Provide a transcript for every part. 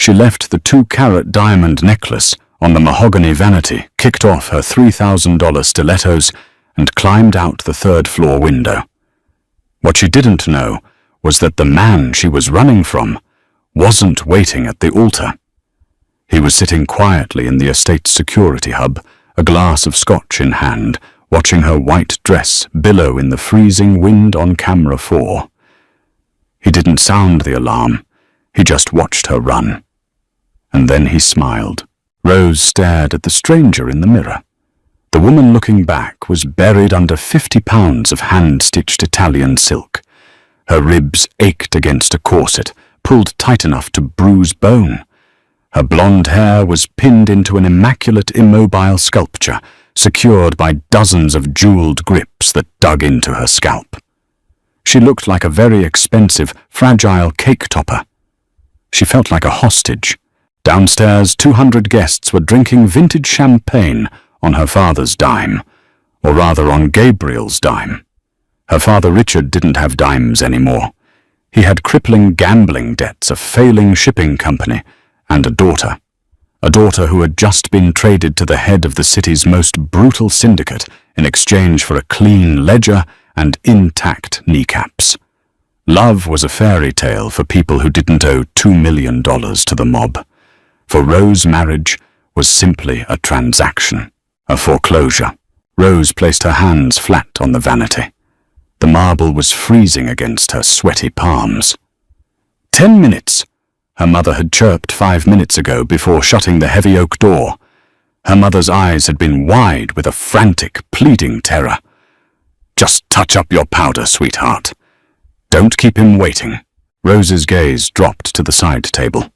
She left the 2-carat diamond necklace on the mahogany vanity, kicked off her $3,000 stilettos, and climbed out the third-floor window. What she didn't know was that the man she was running from wasn't waiting at the altar. He was sitting quietly in the estate's security hub, a glass of scotch in hand, watching her white dress billow in the freezing wind on camera 4. He didn't sound the alarm. He just watched her run. And then he smiled. Rose stared at the stranger in the mirror. The woman looking back was buried under 50 pounds of hand-stitched Italian silk. Her ribs ached against a corset, pulled tight enough to bruise bone. Her blonde hair was pinned into an immaculate immobile sculpture, secured by dozens of jeweled grips that dug into her scalp. She looked like a very expensive, fragile cake topper. She felt like a hostage. Downstairs, 200 guests were drinking vintage champagne on her father's dime, or rather on Gabriel's dime. Her father Richard didn't have dimes anymore. He had crippling gambling debts, a failing shipping company, and a daughter who had just been traded to the head of the city's most brutal syndicate in exchange for a clean ledger and intact kneecaps. Love was a fairy tale for people who didn't owe $2 million to the mob. For Rose, marriage was simply a transaction, a foreclosure. Rose placed her hands flat on the vanity. The marble was freezing against her sweaty palms. 10 minutes! Her mother had chirped 5 minutes ago before shutting the heavy oak door. Her mother's eyes had been wide with a frantic, pleading terror. Just touch up your powder, sweetheart. Don't keep him waiting. Rose's gaze dropped to the side table.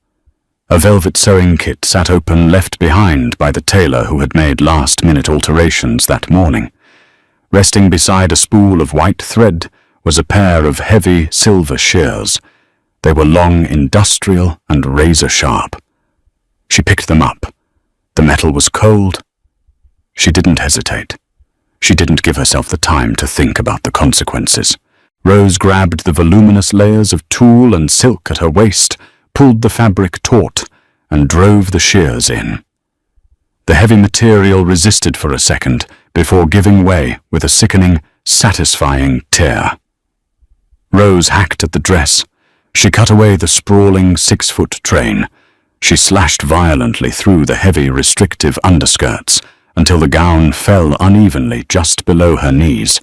A velvet sewing kit sat open, left behind by the tailor who had made last-minute alterations that morning. Resting beside a spool of white thread was a pair of heavy silver shears. They were long, industrial, and razor-sharp. She picked them up. The metal was cold. She didn't hesitate. She didn't give herself the time to think about the consequences. Rose grabbed the voluminous layers of tulle and silk at her waist, pulled the fabric taut, and drove the shears in. The heavy material resisted for a second before giving way with a sickening, satisfying tear. Rose hacked at the dress. She cut away the sprawling 6-foot train. She slashed violently through the heavy, restrictive underskirts until the gown fell unevenly just below her knees.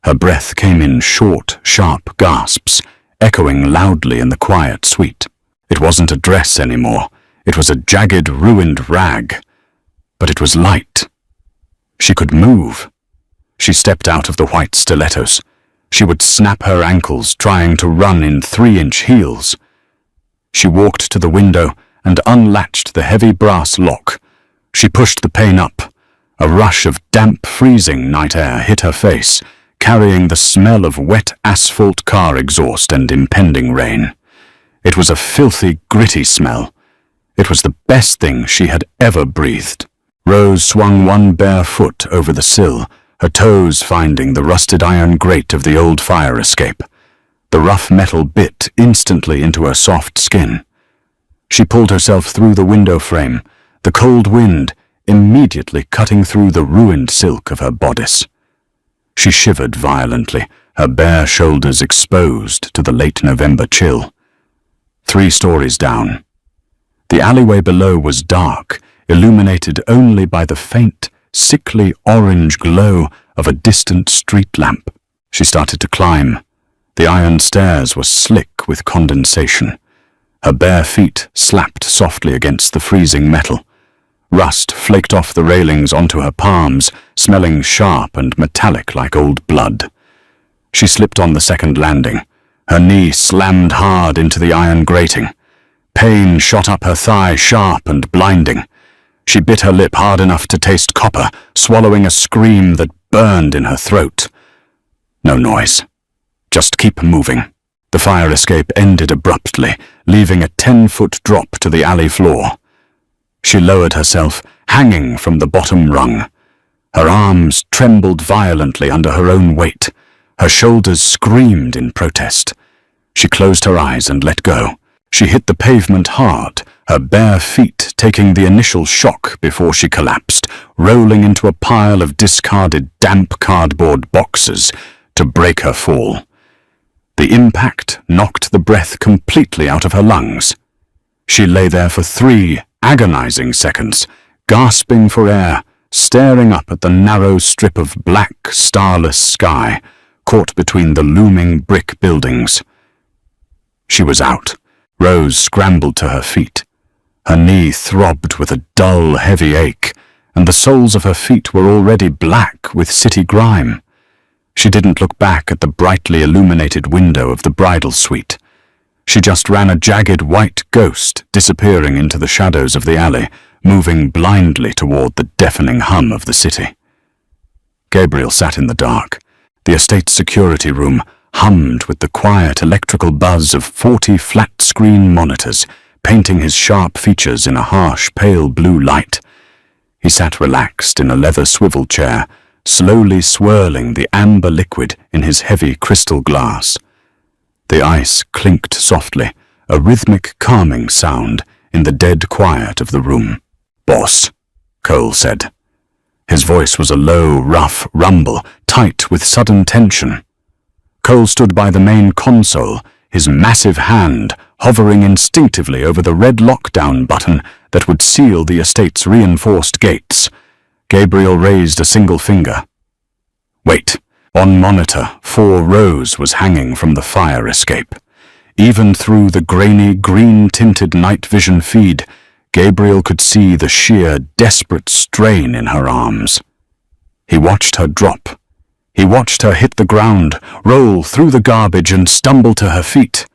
Her breath came in short, sharp gasps, echoing loudly in the quiet suite. It wasn't a dress anymore. It was a jagged, ruined rag. But it was light. She could move. She stepped out of the white stilettos. She would snap her ankles trying to run in 3-inch heels. She walked to the window and unlatched the heavy brass lock. She pushed the pane up. A rush of damp, freezing night air hit her face, carrying the smell of wet asphalt car exhaust and impending rain. It was a filthy, gritty smell. It was the best thing she had ever breathed. Rose swung one bare foot over the sill, her toes finding the rusted iron grate of the old fire escape. The rough metal bit instantly into her soft skin. She pulled herself through the window frame, the cold wind immediately cutting through the ruined silk of her bodice. She shivered violently, her bare shoulders exposed to the late November chill. 3 stories down. The alleyway below was dark, illuminated only by the faint, sickly orange glow of a distant street lamp. She started to climb. The iron stairs were slick with condensation. Her bare feet slapped softly against the freezing metal. Rust flaked off the railings onto her palms, smelling sharp and metallic like old blood. She slipped on the second landing. Her knee slammed hard into the iron grating. Pain shot up her thigh, sharp and blinding. She bit her lip hard enough to taste copper, swallowing a scream that burned in her throat. No noise. Just keep moving. The fire escape ended abruptly, leaving a 10-foot drop to the alley floor. She lowered herself, hanging from the bottom rung. Her arms trembled violently under her own weight. Her shoulders screamed in protest. She closed her eyes and let go. She hit the pavement hard, her bare feet taking the initial shock before she collapsed, rolling into a pile of discarded damp cardboard boxes to break her fall. The impact knocked the breath completely out of her lungs. She lay there for 3 agonizing seconds, gasping for air, staring up at the narrow strip of black, starless sky, caught between the looming brick buildings. She was out. Rose scrambled to her feet. Her knee throbbed with a dull, heavy ache, and the soles of her feet were already black with city grime. She didn't look back at the brightly illuminated window of the bridal suite. She just ran a jagged white ghost disappearing into the shadows of the alley, moving blindly toward the deafening hum of the city. Gabriel sat in the dark. The estate's security room hummed with the quiet electrical buzz of 40 flat-screen monitors, painting his sharp features in a harsh, pale blue light. He sat relaxed in a leather swivel chair, slowly swirling the amber liquid in his heavy crystal glass. The ice clinked softly, a rhythmic, calming sound in the dead quiet of the room. "Boss," Cole said. His voice was a low, rough rumble, tight with sudden tension. Cole stood by the main console, his massive hand hovering instinctively over the red lockdown button that would seal the estate's reinforced gates. Gabriel raised a single finger. Wait. On monitor, 4 Rose was hanging from the fire escape. Even through the grainy, green-tinted night vision feed, Gabriel could see the sheer, desperate strain in her arms. He watched her drop. He watched her hit the ground, roll through the garbage and stumble to her feet.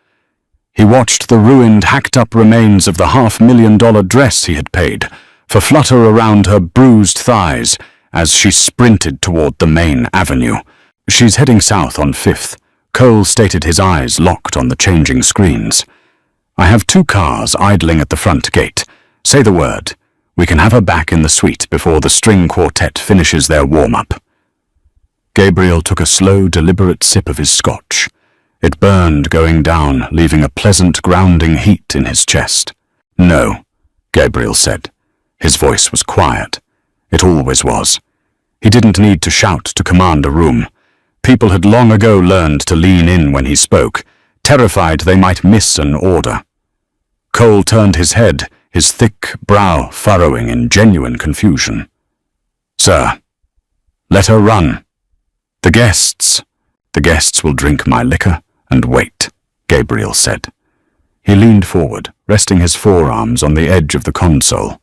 He watched the ruined, hacked-up remains of the $500,000 dress he had paid for flutter around her bruised thighs as she sprinted toward the main avenue. "She's heading south on 5th. Cole stated, his eyes locked on the changing screens. "I have 2 cars idling at the front gate. Say the word. We can have her back in the suite before the string quartet finishes their warm-up." Gabriel took a slow, deliberate sip of his scotch. It burned going down, leaving a pleasant, grounding heat in his chest. "No," Gabriel said. His voice was quiet. It always was. He didn't need to shout to command a room. People had long ago learned to lean in when he spoke, terrified they might miss an order. Cole turned his head, his thick brow furrowing in genuine confusion. "Sir, let her run. The guests will drink my liquor and wait," Gabriel said. He leaned forward, resting his forearms on the edge of the console.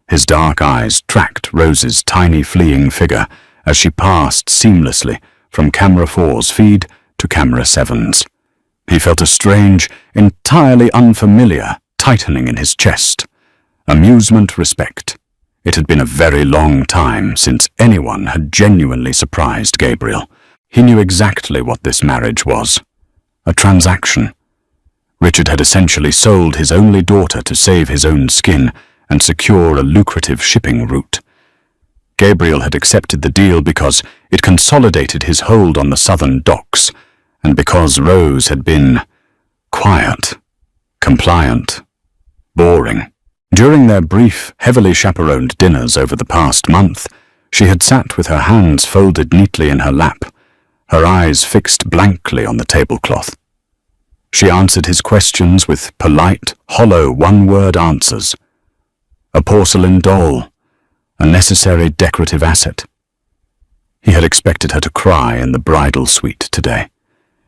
His dark eyes tracked Rose's tiny fleeing figure as she passed seamlessly from Camera 4's feed to Camera 7's. He felt a strange, entirely unfamiliar tightening in his chest. Amusement, respect. It had been a very long time since anyone had genuinely surprised Gabriel. He knew exactly what this marriage was. A transaction. Richard had essentially sold his only daughter to save his own skin and secure a lucrative shipping route. Gabriel had accepted the deal because it consolidated his hold on the southern docks, and because Rose had been quiet, compliant, boring. During their brief, heavily chaperoned dinners over the past month, she had sat with her hands folded neatly in her lap, her eyes fixed blankly on the tablecloth. She answered his questions with polite, hollow one-word answers. A porcelain doll, a necessary decorative asset. He had expected her to cry in the bridal suite today.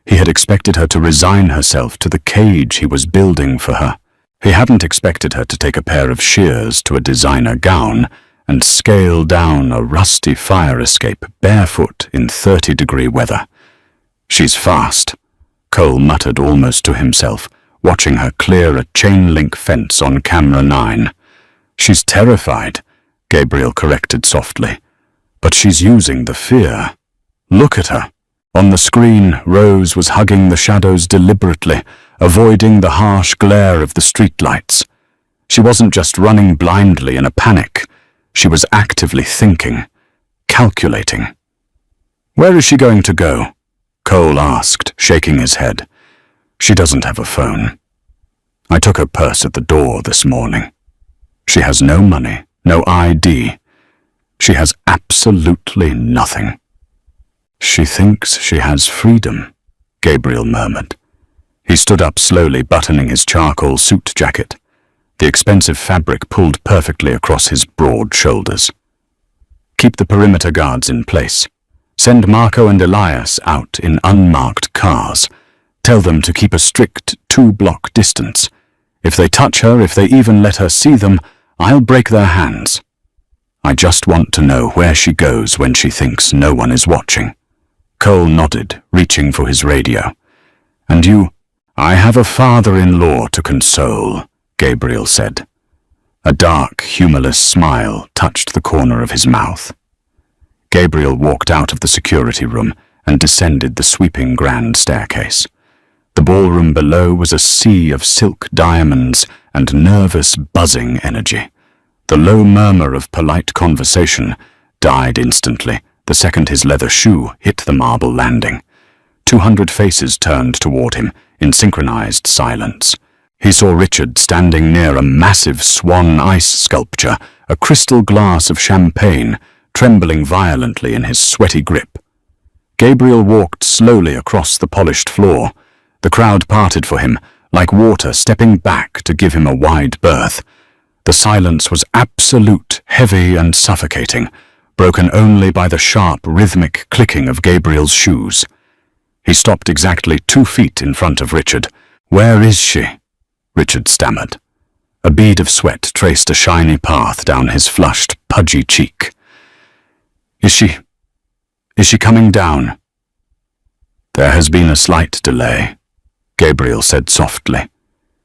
He had expected her to resign herself to the cage he was building for her. He hadn't expected her to take a pair of shears to a designer gown and scale down a rusty fire escape barefoot in 30-degree weather. "She's fast," Cole muttered almost to himself, watching her clear a chain-link fence on Camera 9. "She's terrified," Gabriel corrected softly. "But she's using the fear. Look at her." On the screen, Rose was hugging the shadows deliberately, avoiding the harsh glare of the streetlights. She wasn't just running blindly in a panic. She was actively thinking, calculating. "Where is she going to go?" Cole asked, shaking his head. "She doesn't have a phone." I took her purse at the door this morning. She has no money, no ID. She has absolutely nothing. She thinks she has freedom, Gabriel murmured. He stood up slowly, buttoning his charcoal suit jacket. The expensive fabric pulled perfectly across his broad shoulders. Keep the perimeter guards in place. Send Marco and Elias out in unmarked cars. Tell them to keep a strict 2-block distance. If they touch her, if they even let her see them, I'll break their hands. I just want to know where she goes when she thinks no one is watching. Cole nodded, reaching for his radio. And you? I have a father-in-law to console, Gabriel said. A dark, humorless smile touched the corner of his mouth. Gabriel walked out of the security room and descended the sweeping grand staircase. The ballroom below was a sea of silk diamonds and nervous, buzzing energy. The low murmur of polite conversation died instantly the second his leather shoe hit the marble landing. 200 faces turned toward him in synchronized silence. He saw Richard standing near a massive swan ice sculpture, a crystal glass of champagne trembling violently in his sweaty grip. Gabriel walked slowly across the polished floor. The crowd parted for him, like water stepping back to give him a wide berth. The silence was absolute, heavy and suffocating, broken only by the sharp, rhythmic clicking of Gabriel's shoes. He stopped exactly 2 feet in front of Richard. "Where is she?" Richard stammered. A bead of sweat traced a shiny path down his flushed, pudgy cheek. Is she coming down?" "There has been a slight delay," Gabriel said softly.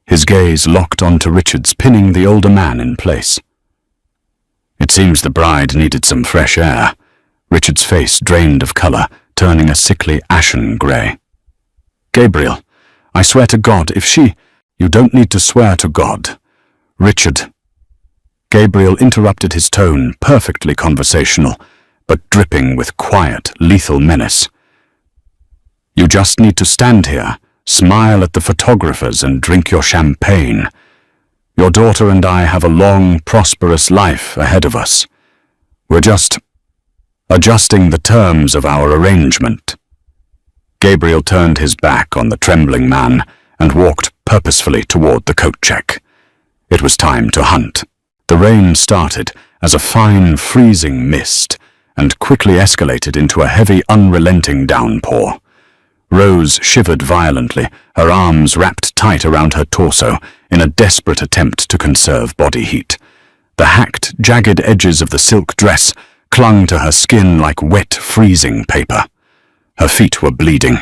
His gaze locked onto Richard's, pinning the older man in place. "It seems the bride needed some fresh air." Richard's face drained of color, turning a sickly ashen gray. "Gabriel, I swear to God, if she—" "You don't need to swear to God. Richard." Gabriel interrupted his tone, perfectly conversational, but dripping with quiet, lethal menace. "You just need to stand here, smile at the photographers and drink your champagne. Your daughter and I have a long, prosperous life ahead of us. We're just adjusting the terms of our arrangement." Gabriel turned his back on the trembling man and walked purposefully toward the coat check. It was time to hunt. The rain started as a fine, freezing mist and quickly escalated into a heavy, unrelenting downpour. Rose shivered violently, her arms wrapped tight around her torso in a desperate attempt to conserve body heat. The hacked, jagged edges of the silk dress clung to her skin like wet, freezing paper. Her feet were bleeding.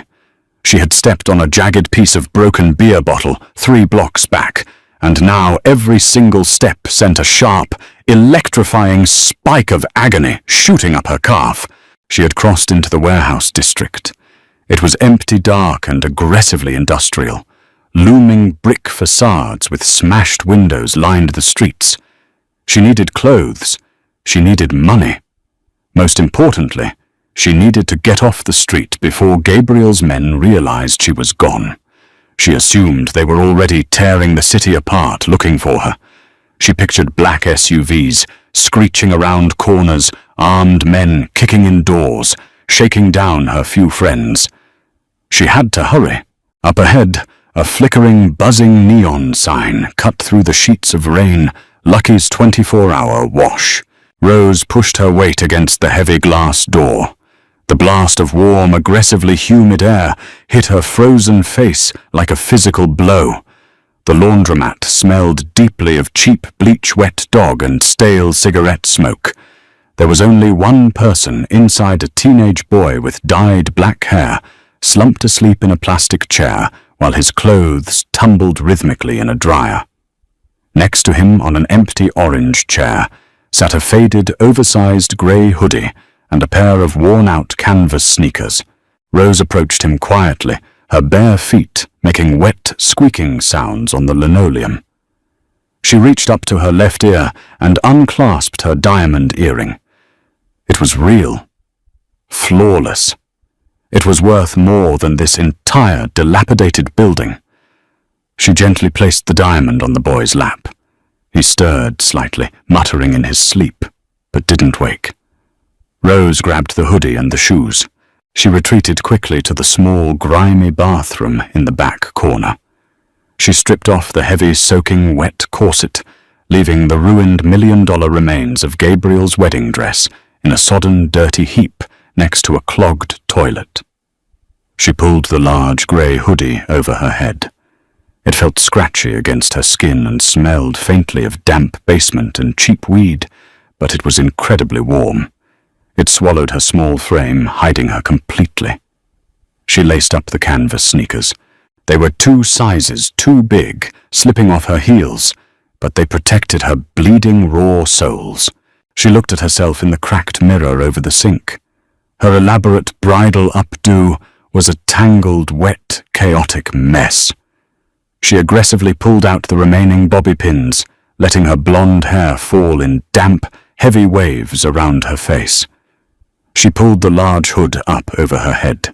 She had stepped on a jagged piece of broken beer bottle 3 blocks back, and now every single step sent a sharp, electrifying spike of agony shooting up her calf. She had crossed into the warehouse district. It was empty, dark, and aggressively industrial. Looming brick facades with smashed windows lined the streets. She needed clothes. She needed money. Most importantly, she needed to get off the street before Gabriel's men realized she was gone. She assumed they were already tearing the city apart looking for her. She pictured black SUVs screeching around corners, armed men kicking in doors, shaking down her few friends. She had to hurry. Up ahead, a flickering, buzzing neon sign cut through the sheets of rain, Lucky's 24-hour wash. Rose pushed her weight against the heavy glass door. The blast of warm, aggressively humid air hit her frozen face like a physical blow. The laundromat smelled deeply of cheap bleach-wet dog and stale cigarette smoke. There was only one person inside, a teenage boy with dyed black hair, slumped asleep in a plastic chair while his clothes tumbled rhythmically in a dryer. Next to him, on an empty orange chair, sat a faded, oversized grey hoodie and a pair of worn-out canvas sneakers. Rose approached him quietly, her bare feet making wet, squeaking sounds on the linoleum. She reached up to her left ear and unclasped her diamond earring. It was real. Flawless. It was worth more than this entire dilapidated building. She gently placed the diamond on the boy's lap. He stirred slightly, muttering in his sleep, but didn't wake. Rose grabbed the hoodie and the shoes. She retreated quickly to the small, grimy bathroom in the back corner. She stripped off the heavy, soaking wet corset, leaving the ruined $1 million remains of Gabriel's wedding dress in a sodden, dirty heap next to a clogged toilet. She pulled the large grey hoodie over her head. It felt scratchy against her skin and smelled faintly of damp basement and cheap weed, but it was incredibly warm. It swallowed her small frame, hiding her completely. She laced up the canvas sneakers. They were 2 sizes too big, slipping off her heels, but they protected her bleeding raw soles. She looked at herself in the cracked mirror over the sink. Her elaborate bridal updo was a tangled, wet, chaotic mess. She aggressively pulled out the remaining bobby pins, letting her blonde hair fall in damp, heavy waves around her face. She pulled the large hood up over her head.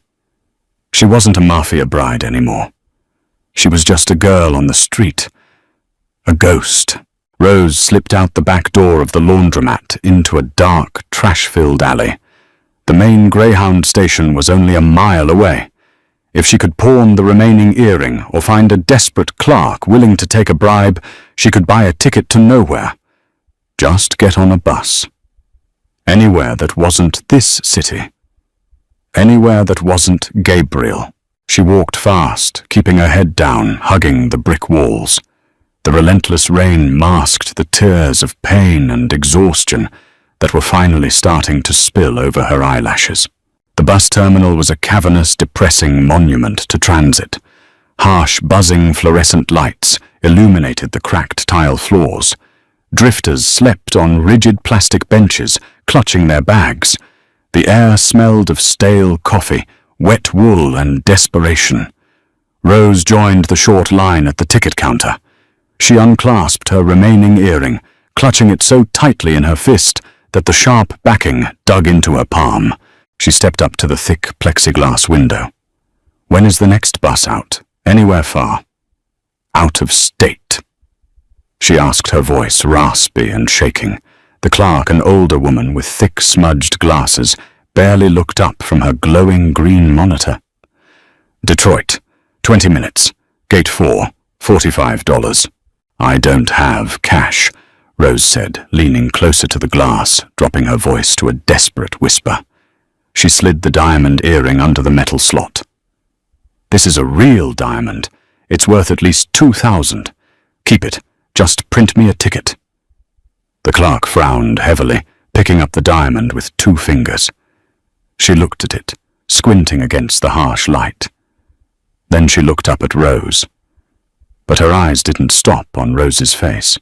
She wasn't a mafia bride anymore. She was just a girl on the street. A ghost. Rose slipped out the back door of the laundromat into a dark, trash-filled alley. The main Greyhound station was only a mile away. If she could pawn the remaining earring or find a desperate clerk willing to take a bribe, she could buy a ticket to nowhere. Just get on a bus. Anywhere that wasn't this city. Anywhere that wasn't Gabriel. She walked fast, keeping her head down, hugging the brick walls. The relentless rain masked the tears of pain and exhaustion that were finally starting to spill over her eyelashes. The bus terminal was a cavernous, depressing monument to transit. Harsh, buzzing fluorescent lights illuminated the cracked tile floors. Drifters slept on rigid plastic benches, clutching their bags. The air smelled of stale coffee, wet wool, and desperation. Rose joined the short line at the ticket counter. She unclasped her remaining earring, clutching it so tightly in her fist that the sharp backing dug into her palm. She stepped up to the thick plexiglass window. When is the next bus out? Anywhere far? Out of state? She asked, her voice raspy and shaking. The clerk, an older woman with thick, smudged glasses, barely looked up from her glowing green monitor. Detroit, 20 minutes. Gate 4, $45. I don't have cash, Rose said, leaning closer to the glass, dropping her voice to a desperate whisper. She slid the diamond earring under the metal slot. This is a real diamond. It's worth at least $2,000. Keep it. Just print me a ticket. The clerk frowned heavily, picking up the diamond with 2 fingers. She looked at it, squinting against the harsh light. Then she looked up at Rose. But her eyes didn't stop on Rose's face.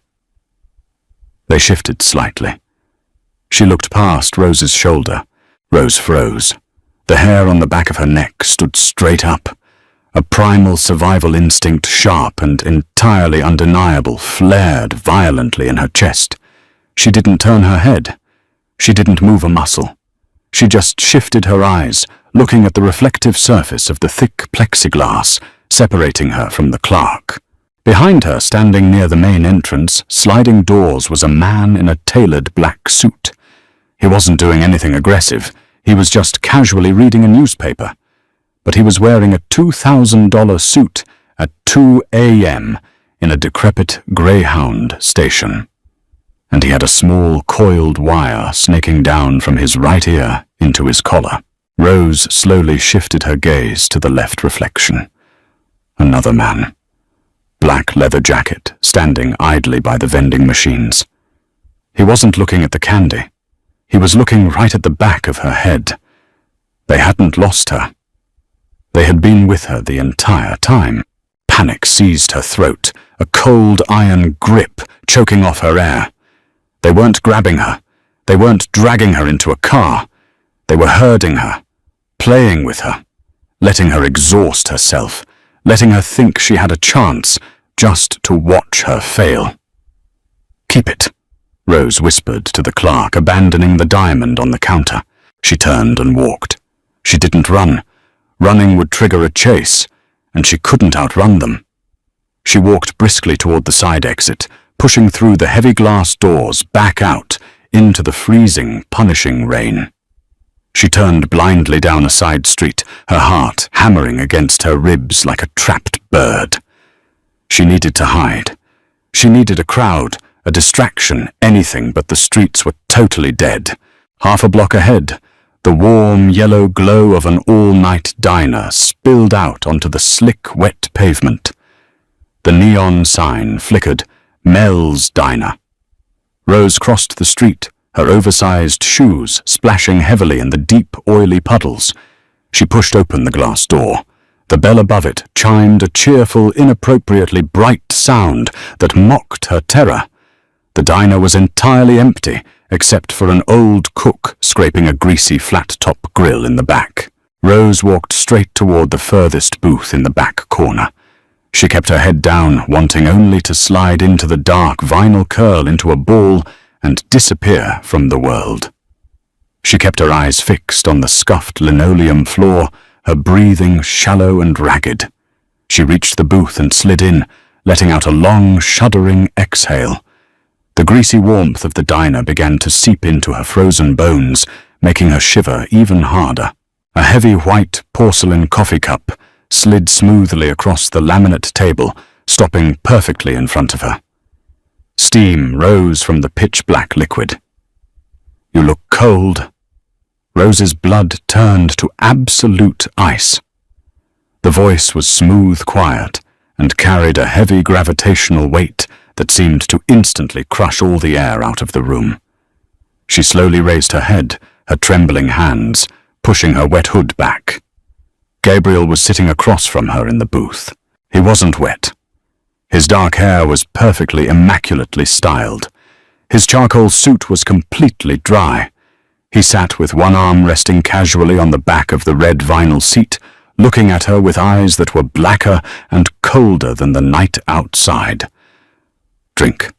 They shifted slightly. She looked past Rose's shoulder. Rose froze. The hair on the back of her neck stood straight up. A primal survival instinct, sharp and entirely undeniable, flared violently in her chest. She didn't turn her head. She didn't move a muscle. She just shifted her eyes, looking at the reflective surface of the thick plexiglass, separating her from the clerk. Behind her, standing near the main entrance, sliding doors, was a man in a tailored black suit. He wasn't doing anything aggressive. He was just casually reading a newspaper. But he was wearing a $2,000 suit at 2 a.m. in a decrepit Greyhound station. And he had a small coiled wire snaking down from his right ear into his collar. Rose slowly shifted her gaze to the left reflection. Another man. Black leather jacket, standing idly by the vending machines. He wasn't looking at the candy. He was looking right at the back of her head. They hadn't lost her. They had been with her the entire time. Panic seized her throat, a cold iron grip choking off her air. They weren't grabbing her. They weren't dragging her into a car. They were herding her, playing with her, letting her exhaust herself, letting her think she had a chance just to watch her fail. Keep it, Rose whispered to the clerk, abandoning the diamond on the counter. She turned and walked. She didn't run. Running would trigger a chase, and she couldn't outrun them. She walked briskly toward the side exit, pushing through the heavy glass doors back out into the freezing, punishing rain. She turned blindly down a side street, her heart hammering against her ribs like a trapped bird. She needed to hide. She needed a crowd, a distraction, anything, but the streets were totally dead. Half a block ahead, the warm yellow glow of an all-night diner spilled out onto the slick, wet pavement. The neon sign flickered, Mel's Diner. Rose crossed the street, her oversized shoes splashing heavily in the deep, oily puddles. She pushed open the glass door. The bell above it chimed a cheerful, inappropriately bright sound that mocked her terror. The diner was entirely empty, except for an old cook scraping a greasy flat-top grill in the back. Rose walked straight toward the furthest booth in the back corner. She kept her head down, wanting only to slide into the dark vinyl curl into a ball and disappear from the world. She kept her eyes fixed on the scuffed linoleum floor, her breathing shallow and ragged. She reached the booth and slid in, letting out a long, shuddering exhale. The greasy warmth of the diner began to seep into her frozen bones, making her shiver even harder. A heavy white porcelain coffee cup slid smoothly across the laminate table, stopping perfectly in front of her. Steam rose from the pitch-black liquid. "You look cold." Rose's blood turned to absolute ice. The voice was smooth quiet and carried a heavy gravitational weight that seemed to instantly crush all the air out of the room. She slowly raised her head, her trembling hands pushing her wet hood back. Gabriel was sitting across from her in the booth. He wasn't wet. His dark hair was perfectly, immaculately styled. His charcoal suit was completely dry. He sat with one arm resting casually on the back of the red vinyl seat, looking at her with eyes that were blacker and colder than the night outside. "Drink,"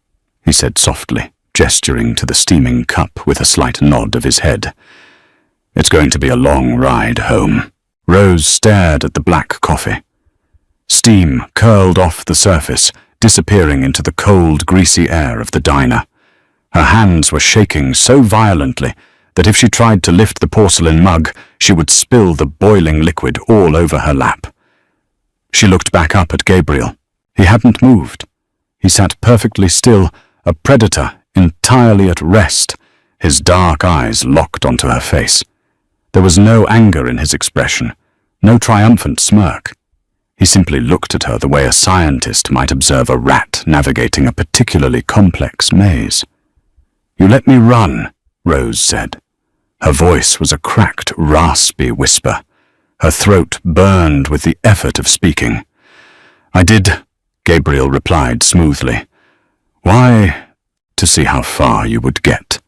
he said softly, gesturing to the steaming cup with a slight nod of his head. "It's going to be a long ride home." Rose stared at the black coffee. Steam curled off the surface, disappearing into the cold, greasy air of the diner. Her hands were shaking so violently that if she tried to lift the porcelain mug, she would spill the boiling liquid all over her lap. She looked back up at Gabriel. He hadn't moved. He sat perfectly still, a predator entirely at rest, his dark eyes locked onto her face. There was no anger in his expression, no triumphant smirk. He simply looked at her the way a scientist might observe a rat navigating a particularly complex maze. "You let me run," Rose said. Her voice was a cracked, raspy whisper. Her throat burned with the effort of speaking. "I did," Gabriel replied smoothly. "Why? To see how far you would get."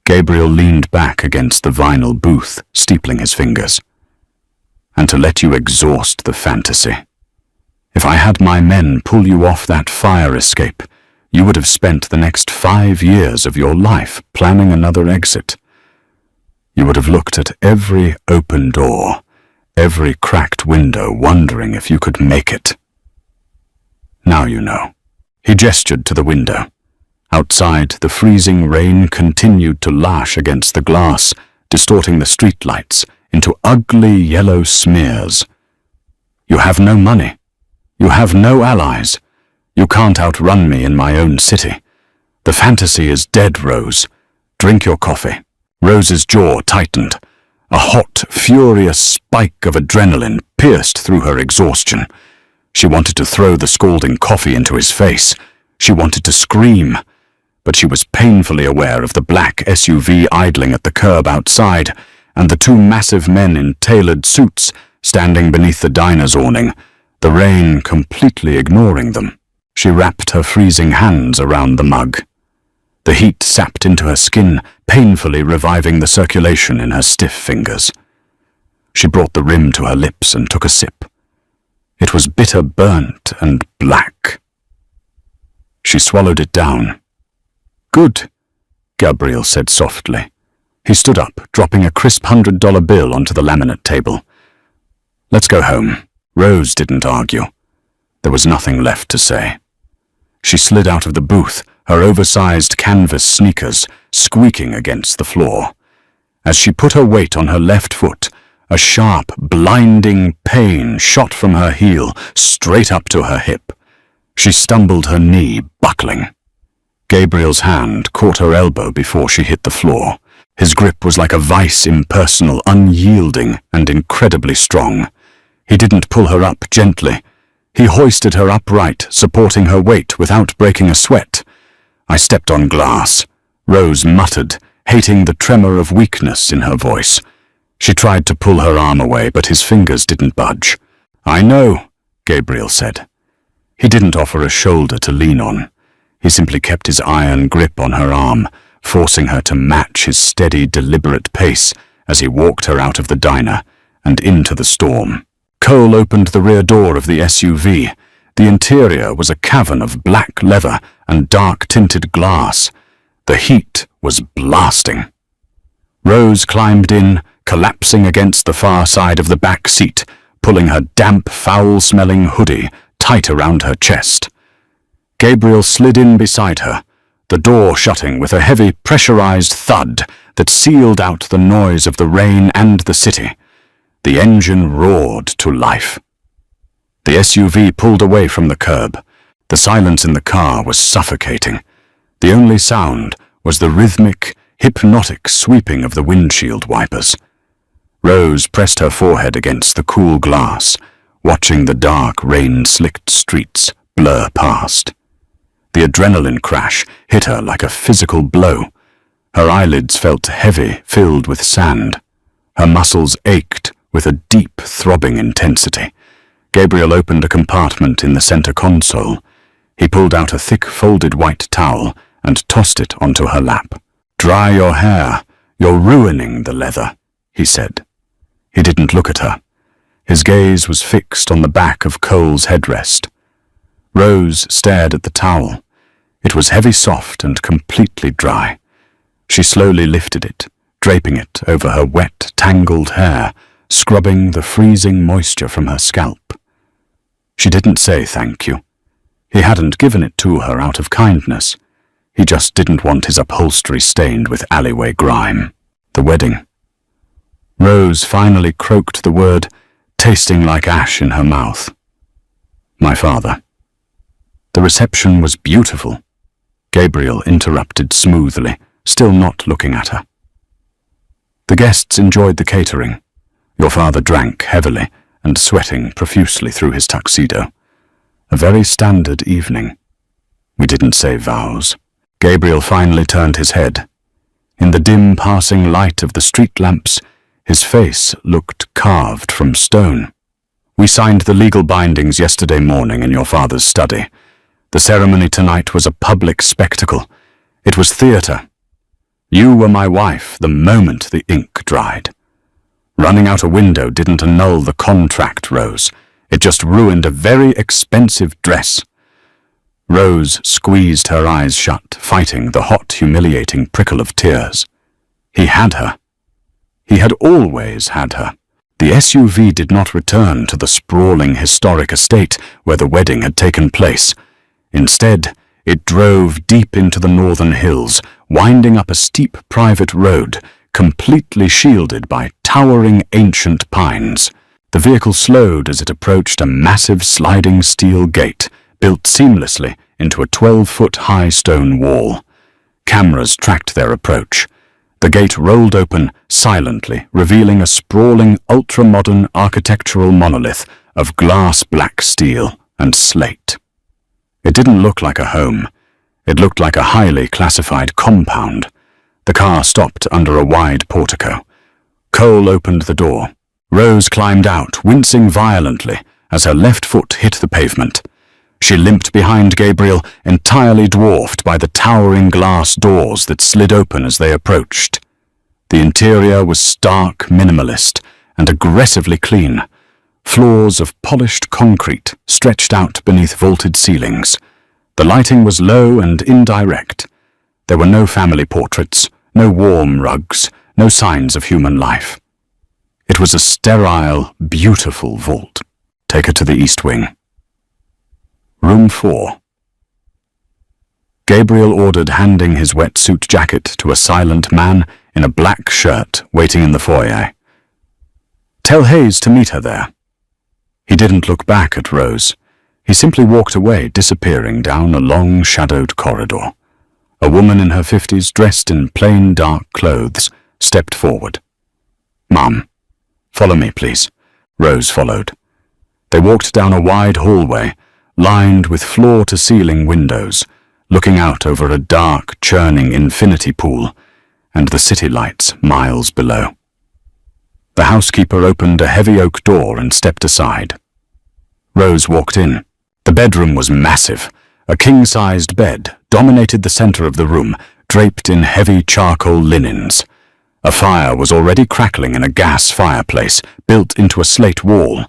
Gabriel leaned back against the vinyl booth, steepling his fingers. "And to let you exhaust the fantasy. If I had my men pull you off that fire escape, you would have spent the next 5 years of your life planning another exit. You would have looked at every open door, every cracked window, wondering if you could make it. Now you know." He gestured to the window. Outside, the freezing rain continued to lash against the glass, distorting the streetlights into ugly yellow smears. "You have no money. You have no allies. You can't outrun me in my own city. The fantasy is dead, Rose. Drink your coffee." Rose's jaw tightened. A hot, furious spike of adrenaline pierced through her exhaustion. She wanted to throw the scalding coffee into his face. She wanted to scream, but she was painfully aware of the black SUV idling at the curb outside and the 2 massive men in tailored suits standing beneath the diner's awning, the rain completely ignoring them. She wrapped her freezing hands around the mug. The heat sapped into her skin, painfully reviving the circulation in her stiff fingers. She brought the rim to her lips and took a sip. It was bitter, burnt, and black. She swallowed it down. "Good," Gabriel said softly. He stood up, dropping a crisp $100 bill onto the laminate table. "Let's go home." Rose didn't argue. There was nothing left to say. She slid out of the booth, her oversized canvas sneakers squeaking against the floor. As she put her weight on her left foot, a sharp, blinding pain shot from her heel straight up to her hip. She stumbled, her knee buckling. Gabriel's hand caught her elbow before she hit the floor. His grip was like a vice, impersonal, unyielding, and incredibly strong. He didn't pull her up gently. He hoisted her upright, supporting her weight without breaking a sweat. "I stepped on glass," Rose muttered, hating the tremor of weakness in her voice. She tried to pull her arm away, but his fingers didn't budge. "I know," Gabriel said. He didn't offer a shoulder to lean on. He simply kept his iron grip on her arm, forcing her to match his steady, deliberate pace as he walked her out of the diner and into the storm. Cole opened the rear door of the SUV. The interior was a cavern of black leather and dark-tinted glass. The heat was blasting. Rose climbed in, collapsing against the far side of the back seat, pulling her damp, foul-smelling hoodie tight around her chest. Gabriel slid in beside her, the door shutting with a heavy, pressurized thud that sealed out the noise of the rain and the city. The engine roared to life. The SUV pulled away from the curb. The silence in the car was suffocating. The only sound was the rhythmic, hypnotic sweeping of the windshield wipers. Rose pressed her forehead against the cool glass, watching the dark, rain-slicked streets blur past. The adrenaline crash hit her like a physical blow. Her eyelids felt heavy, filled with sand. Her muscles ached with a deep, throbbing intensity. Gabriel opened a compartment in the center console. He pulled out a thick, folded white towel and tossed it onto her lap. "Dry your hair. You're ruining the leather," he said. He didn't look at her. His gaze was fixed on the back of Cole's headrest. Rose stared at the towel. It was heavy, soft, and completely dry. She slowly lifted it, draping it over her wet, tangled hair, scrubbing the freezing moisture from her scalp. She didn't say thank you. He hadn't given it to her out of kindness. He just didn't want his upholstery stained with alleyway grime. The wedding. Rose finally croaked the word, tasting like ash in her mouth. "My father." The reception was beautiful. Gabriel interrupted smoothly, still not looking at her. The guests enjoyed the catering. Your father drank heavily and sweating profusely through his tuxedo. A very standard evening. We didn't say vows. Gabriel finally turned his head. In the dim passing light of the street lamps, his face looked carved from stone. "We signed the legal bindings yesterday morning in your father's study. The ceremony tonight was a public spectacle. It was theater. You were my wife the moment the ink dried. Running out a window didn't annul the contract, Rose. It just ruined a very expensive dress." Rose squeezed her eyes shut, fighting the hot, humiliating prickle of tears. He had her. He had always had her. The SUV did not return to the sprawling historic estate where the wedding had taken place. Instead, it drove deep into the northern hills, winding up a steep private road, completely shielded by towering ancient pines. The vehicle slowed as it approached a massive sliding steel gate, built seamlessly into a 12-foot-high stone wall. Cameras tracked their approach. The gate rolled open silently, revealing a sprawling, ultra-modern architectural monolith of glass black steel and slate. It didn't look like a home. It looked like a highly classified compound. The car stopped under a wide portico. Cole opened the door. Rose climbed out, wincing violently as her left foot hit the pavement. She limped behind Gabriel, entirely dwarfed by the towering glass doors that slid open as they approached. The interior was stark minimalist and aggressively clean. Floors of polished concrete stretched out beneath vaulted ceilings. The lighting was low and indirect. There were no family portraits, no warm rugs, no signs of human life. It was a sterile, beautiful vault. "Take her to the East Wing." Room 4. Gabriel ordered, handing his wetsuit jacket to a silent man in a black shirt waiting in the foyer. "Tell Hayes to meet her there." He didn't look back at Rose. He simply walked away, disappearing down a long, shadowed corridor. A woman in her 50s, dressed in plain, dark clothes, stepped forward. "Mum, follow me, please." Rose followed. They walked down a wide hallway, lined with floor-to-ceiling windows, looking out over a dark, churning infinity pool and the city lights miles below. The housekeeper opened a heavy oak door and stepped aside. Rose walked in. The bedroom was massive. A king-sized bed dominated the center of the room, draped in heavy charcoal linens. A fire was already crackling in a gas fireplace built into a slate wall.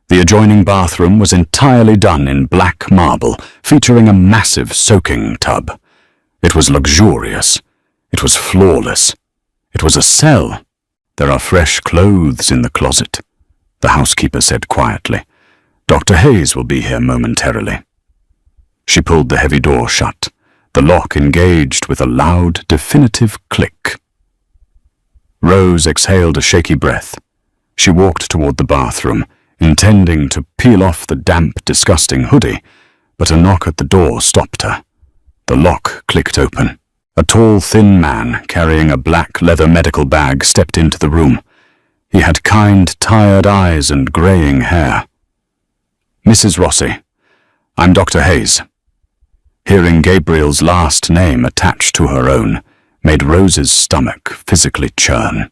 The adjoining bathroom was entirely done in black marble, featuring a massive soaking tub. It was luxurious. It was flawless. It was a cell. "There are fresh clothes in the closet," the housekeeper said quietly. "Dr. Hayes will be here momentarily." She pulled the heavy door shut. The lock engaged with a loud, definitive click. Rose exhaled a shaky breath. She walked toward the bathroom, intending to peel off the damp, disgusting hoodie, but a knock at the door stopped her. The lock clicked open. A tall, thin man carrying a black leather medical bag stepped into the room. He had kind, tired eyes and graying hair. "Mrs. Rossi, I'm Dr. Hayes." Hearing Gabriel's last name attached to her own made Rose's stomach physically churn.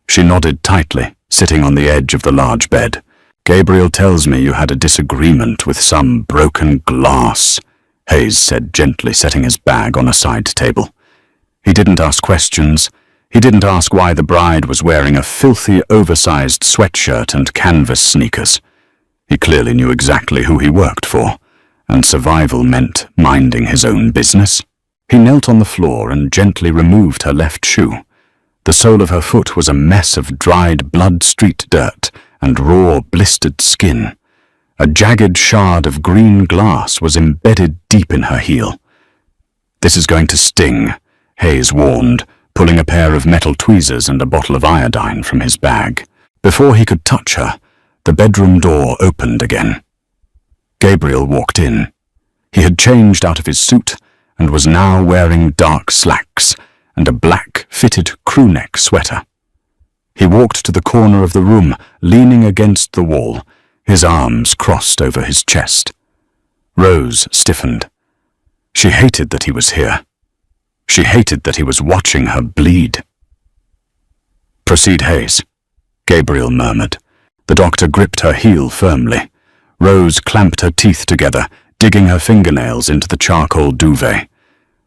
She nodded tightly, sitting on the edge of the large bed. "Gabriel tells me you had a disagreement with some broken glass," Hayes said gently, setting his bag on a side table. He didn't ask questions. He didn't ask why the bride was wearing a filthy, oversized sweatshirt and canvas sneakers. He clearly knew exactly who he worked for, and survival meant minding his own business. He knelt on the floor and gently removed her left shoe. The sole of her foot was a mess of dried blood-streaked dirt and raw, blistered skin. A jagged shard of green glass was embedded deep in her heel. "This is going to sting," Hayes warned, pulling a pair of metal tweezers and a bottle of iodine from his bag. Before he could touch her, the bedroom door opened again. Gabriel walked in. He had changed out of his suit and was now wearing dark slacks and a black, fitted crewneck sweater. He walked to the corner of the room, leaning against the wall, his arms crossed over his chest. Rose stiffened. She hated that he was here. She hated that he was watching her bleed. "Proceed, Hayes," Gabriel murmured. The doctor gripped her heel firmly. Rose clamped her teeth together, digging her fingernails into the charcoal duvet.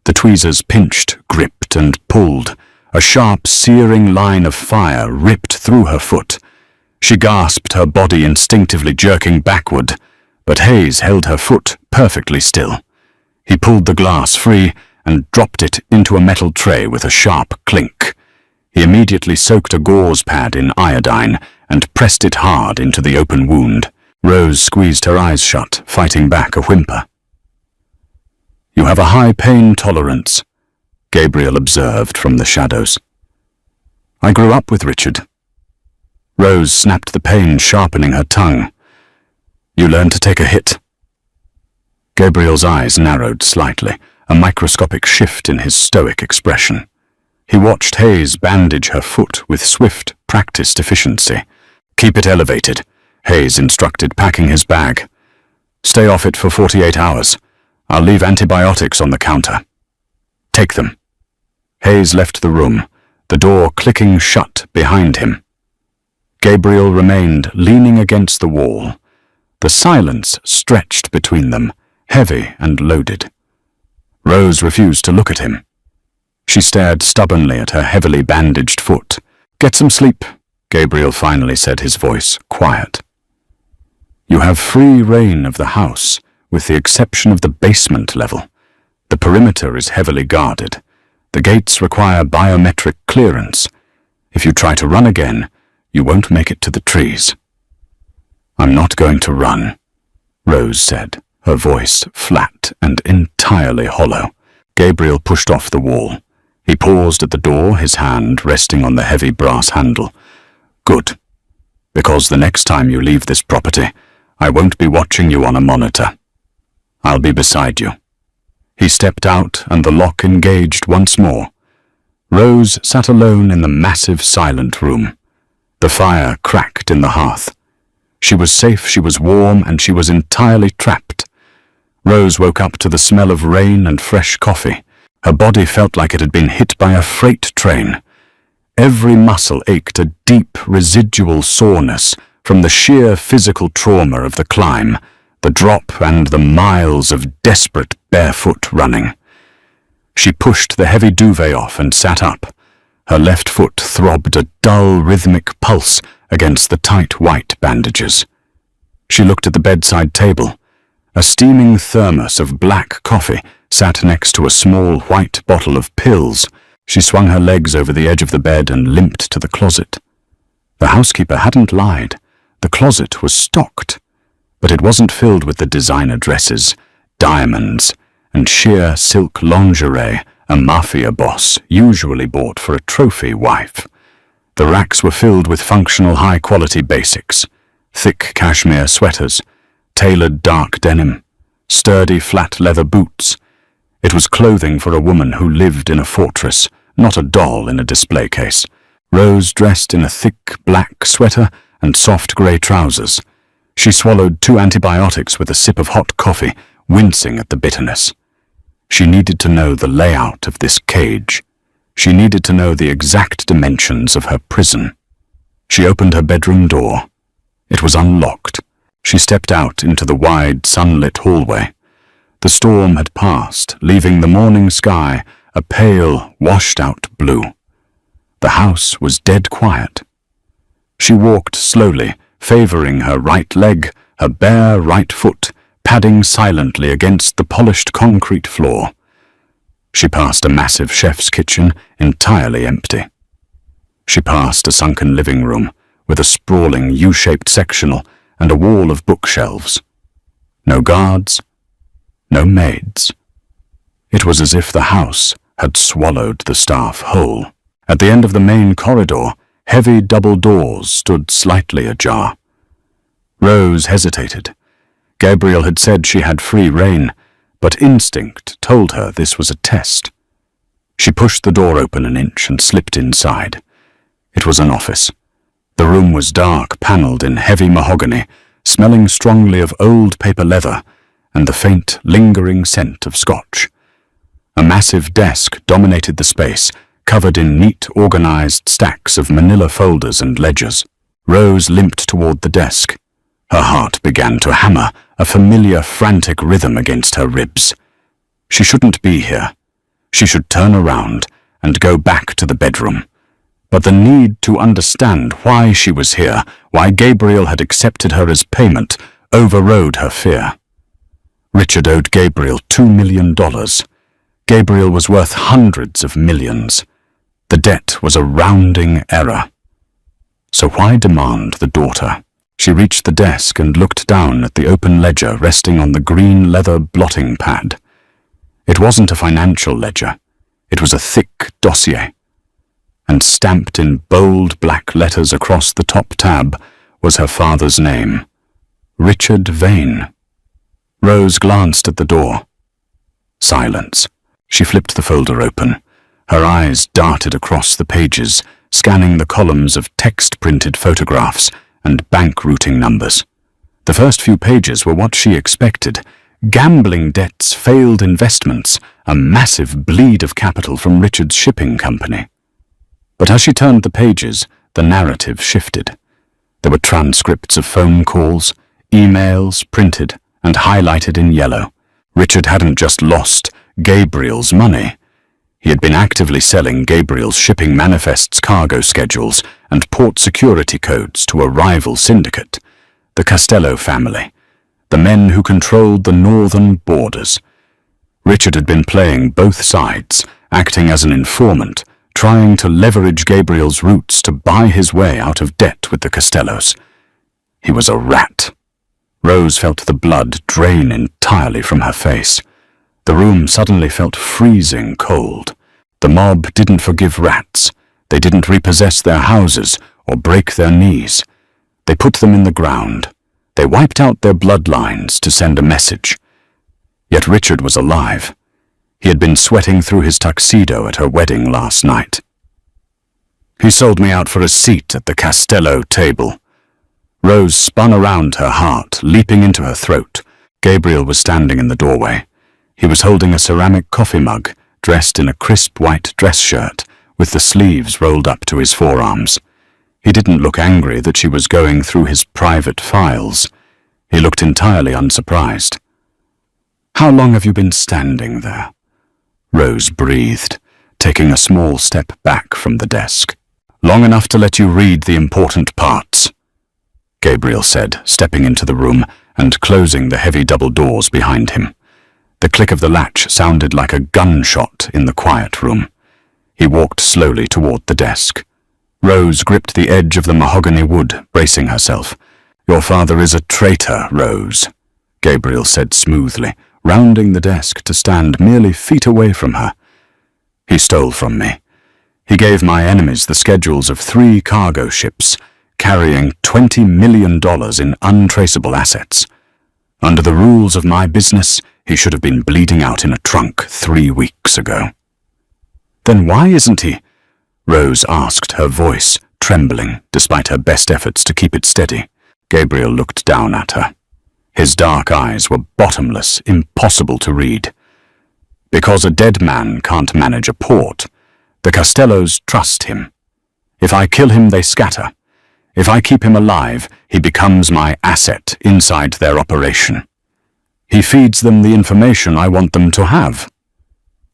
The tweezers pinched, gripped, and pulled. A sharp, searing line of fire ripped through her foot. She gasped, her body instinctively jerking backward, but Hayes held her foot perfectly still. He pulled the glass free and dropped it into a metal tray with a sharp clink. He immediately soaked a gauze pad in iodine and pressed it hard into the open wound. Rose squeezed her eyes shut, fighting back a whimper. "You have a high pain tolerance," Gabriel observed from the shadows. "I grew up with Richard." Rose snapped the pain, sharpening her tongue. "You learned to take a hit." Gabriel's eyes narrowed slightly, a microscopic shift in his stoic expression. He watched Hayes bandage her foot with swift, practiced efficiency. "Keep it elevated," Hayes instructed, packing his bag. "Stay off it for 48 hours. I'll leave antibiotics on the counter. Take them." Hayes left the room, the door clicking shut behind him. Gabriel remained leaning against the wall. The silence stretched between them, heavy and loaded. Rose refused to look at him. She stared stubbornly at her heavily bandaged foot. "Get some sleep," Gabriel finally said, his voice quiet. "You have free reign of the house, with the exception of the basement level. The perimeter is heavily guarded. The gates require biometric clearance. If you try to run again, you won't make it to the trees." "I'm not going to run," Rose said. her voice flat and entirely hollow. Gabriel pushed off the wall. He paused at the door, his hand resting on the heavy brass handle. "Good. Because the next time you leave this property, I won't be watching you on a monitor. I'll be beside you." He stepped out and the lock engaged once more. Rose sat alone in the massive, silent room. The fire cracked in the hearth. She was safe, she was warm, and she was entirely trapped. Rose woke up to the smell of rain and fresh coffee. Her body felt like it had been hit by a freight train. Every muscle ached, a deep, residual soreness from the sheer physical trauma of the climb, the drop, and the miles of desperate barefoot running. She pushed the heavy duvet off and sat up. Her left foot throbbed a dull, rhythmic pulse against the tight white bandages. She looked at the bedside table. A steaming thermos of black coffee sat next to a small white bottle of pills. She swung her legs over the edge of the bed and limped to the closet. The housekeeper hadn't lied. The closet was stocked, but it wasn't filled with the designer dresses, diamonds, and sheer silk lingerie a mafia boss usually bought for a trophy wife. The racks were filled with functional high-quality basics, thick cashmere sweaters, tailored dark denim, sturdy flat leather boots. It was clothing for a woman who lived in a fortress, not a doll in a display case. Rose dressed in a thick black sweater and soft grey trousers. She swallowed 2 antibiotics with a sip of hot coffee, wincing at the bitterness. She needed to know the layout of this cage. She needed to know the exact dimensions of her prison. She opened her bedroom door. It was unlocked. She stepped out into the wide, sunlit hallway. The storm had passed, leaving the morning sky a pale, washed-out blue. The house was dead quiet. She walked slowly, favoring her right leg, her bare right foot, padding silently against the polished concrete floor. She passed a massive chef's kitchen, entirely empty. She passed a sunken living room with a sprawling U-shaped sectional and a wall of bookshelves. No guards, no maids. It was as if the house had swallowed the staff whole. At the end of the main corridor, heavy double doors stood slightly ajar. Rose hesitated. Gabriel had said she had free rein, but instinct told her this was a test. She pushed the door open an inch and slipped inside. It was an office. The room was dark, panelled in heavy mahogany, smelling strongly of old paper leather and the faint, lingering scent of scotch. A massive desk dominated the space, covered in neat, organized stacks of manila folders and ledgers. Rose limped toward the desk. Her heart began to hammer, a familiar, frantic rhythm against her ribs. She shouldn't be here. She should turn around and go back to the bedroom. But the need to understand why she was here, why Gabriel had accepted her as payment, overrode her fear. Richard owed Gabriel $2 million. Gabriel was worth hundreds of millions. The debt was a rounding error. So why demand the daughter? She reached the desk and looked down at the open ledger resting on the green leather blotting pad. It wasn't a financial ledger. It was a thick dossier. And stamped in bold black letters across the top tab was her father's name, Richard Vane. Rose glanced at the door. Silence. She flipped the folder open. Her eyes darted across the pages, scanning the columns of text-printed photographs and bank routing numbers. The first few pages were what she expected. Gambling debts, failed investments, a massive bleed of capital from Richard's shipping company. But as she turned the pages, the narrative shifted. There were transcripts of phone calls, emails printed and highlighted in yellow. Richard hadn't just lost Gabriel's money. He had been actively selling Gabriel's shipping manifests, cargo schedules, and port security codes to a rival syndicate, the Costello family, the men who controlled the northern borders. Richard had been playing both sides, acting as an informant, trying to leverage Gabriel's roots to buy his way out of debt with the Costellos. He was a rat. Rose felt the blood drain entirely from her face. The room suddenly felt freezing cold. The mob didn't forgive rats. They didn't repossess their houses or break their knees. They put them in the ground. They wiped out their bloodlines to send a message. Yet Richard was alive. He had been sweating through his tuxedo at her wedding last night. He sold me out for a seat at the Castello table. Rose spun around her heart, leaping into her throat. Gabriel was standing in the doorway. He was holding a ceramic coffee mug, dressed in a crisp white dress shirt, with the sleeves rolled up to his forearms. He didn't look angry that she was going through his private files. He looked entirely unsurprised. "How long have you been standing there?" Rose breathed, taking a small step back from the desk. "Long enough to let you read the important parts," Gabriel said, stepping into the room and closing the heavy double doors behind him. The click of the latch sounded like a gunshot in the quiet room. He walked slowly toward the desk. Rose gripped the edge of the mahogany wood, bracing herself. "Your father is a traitor, Rose," Gabriel said smoothly, rounding the desk to stand merely feet away from her. "He stole from me. He gave my enemies the schedules of 3 cargo ships, carrying $20 million in untraceable assets. Under the rules of my business, he should have been bleeding out in a trunk 3 weeks ago." "Then why isn't he?" Rose asked, her voice trembling despite her best efforts to keep it steady. Gabriel looked down at her. His dark eyes were bottomless, impossible to read. "Because a dead man can't manage a port. The Castellos trust him. If I kill him, they scatter. If I keep him alive, he becomes my asset inside their operation. He feeds them the information I want them to have."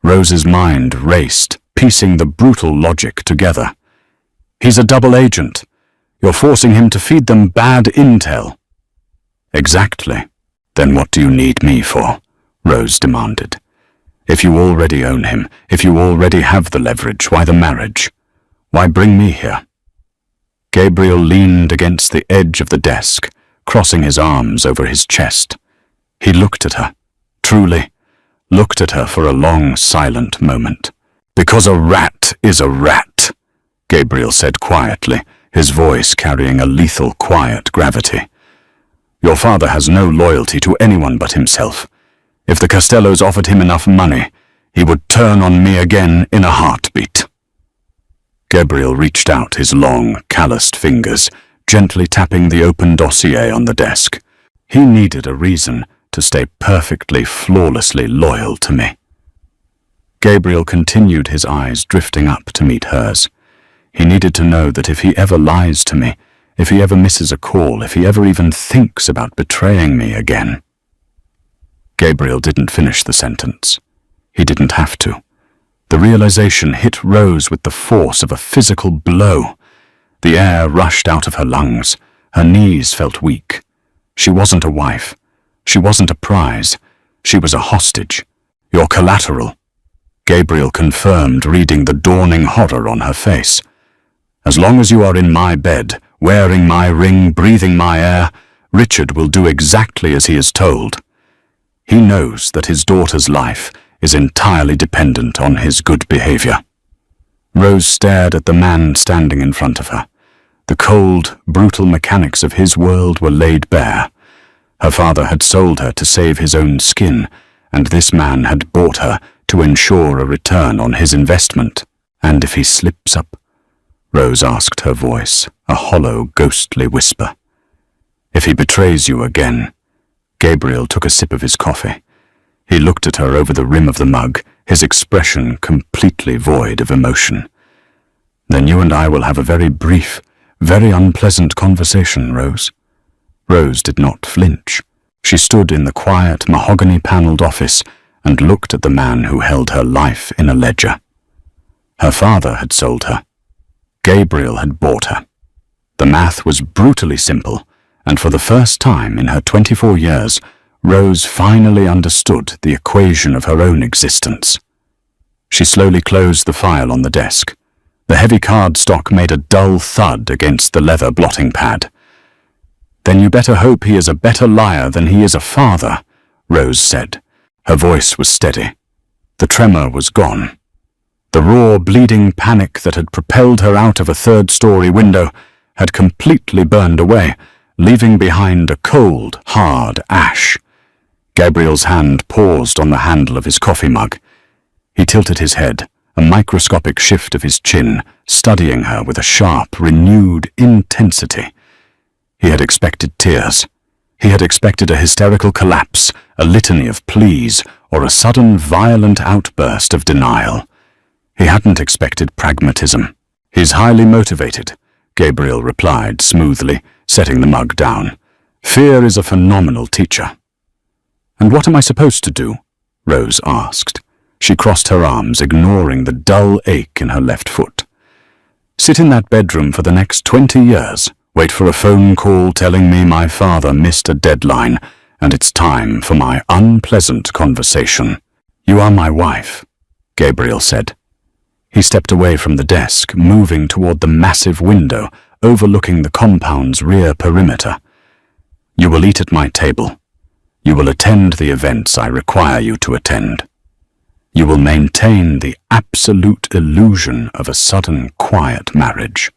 Rose's mind raced, piecing the brutal logic together. "He's a double agent. You're forcing him to feed them bad intel." "Exactly. Then what do you need me for?" Rose demanded. "If you already own him, if you already have the leverage, why the marriage? Why bring me here?" Gabriel leaned against the edge of the desk, crossing his arms over his chest. He looked at her, truly, looked at her for a long, silent moment. "Because a rat is a rat," Gabriel said quietly, his voice carrying a lethal, quiet gravity. "Your father has no loyalty to anyone but himself. If the Castellos offered him enough money, he would turn on me again in a heartbeat." Gabriel reached out his long, calloused fingers, gently tapping the open dossier on the desk. He needed a reason to stay perfectly, flawlessly loyal to me. Gabriel continued, his eyes drifting up to meet hers. He needed to know that if he ever lies to me, if he ever misses a call, if he ever even thinks about betraying me again. Gabriel didn't finish the sentence. He didn't have to. The realization hit Rose with the force of a physical blow. The air rushed out of her lungs. Her knees felt weak. She wasn't a wife. She wasn't a prize. She was a hostage. Your collateral. Gabriel confirmed, reading the dawning horror on her face. "As long as you are in my bed, wearing my ring, breathing my air, Richard will do exactly as he is told. He knows that his daughter's life is entirely dependent on his good behavior." Rose stared at the man standing in front of her. The cold, brutal mechanics of his world were laid bare. Her father had sold her to save his own skin, and this man had bought her to ensure a return on his investment. "And if he slips up?" Rose asked, her voice a hollow, ghostly whisper. "If he betrays you again?" Gabriel took a sip of his coffee. He looked at her over the rim of the mug, his expression completely void of emotion. "Then you and I will have a very brief, very unpleasant conversation, Rose." Rose did not flinch. She stood in the quiet, mahogany-paneled office and looked at the man who held her life in a ledger. Her father had sold her. Gabriel had bought her. The math was brutally simple, and for the first time in her 24 years, Rose finally understood the equation of her own existence. She slowly closed the file on the desk. The heavy cardstock made a dull thud against the leather blotting pad. "Then you better hope he is a better liar than he is a father," Rose said. Her voice was steady. The tremor was gone. The raw, bleeding panic that had propelled her out of a third-story window had completely burned away, leaving behind a cold, hard ash. Gabriel's hand paused on the handle of his coffee mug. He tilted his head, a microscopic shift of his chin, studying her with a sharp, renewed intensity. He had expected tears. He had expected a hysterical collapse, a litany of pleas, or a sudden, violent outburst of denial. He hadn't expected pragmatism. "He's highly motivated," Gabriel replied smoothly, setting the mug down. "Fear is a phenomenal teacher." "And what am I supposed to do?" Rose asked. She crossed her arms, ignoring the dull ache in her left foot. "Sit in that bedroom for the next 20 years, wait for a phone call telling me my father missed a deadline, and it's time for my unpleasant conversation." "You are my wife," Gabriel said. He stepped away from the desk, moving toward the massive window overlooking the compound's rear perimeter. "You will eat at my table. You will attend the events I require you to attend. You will maintain the absolute illusion of a sudden, quiet marriage.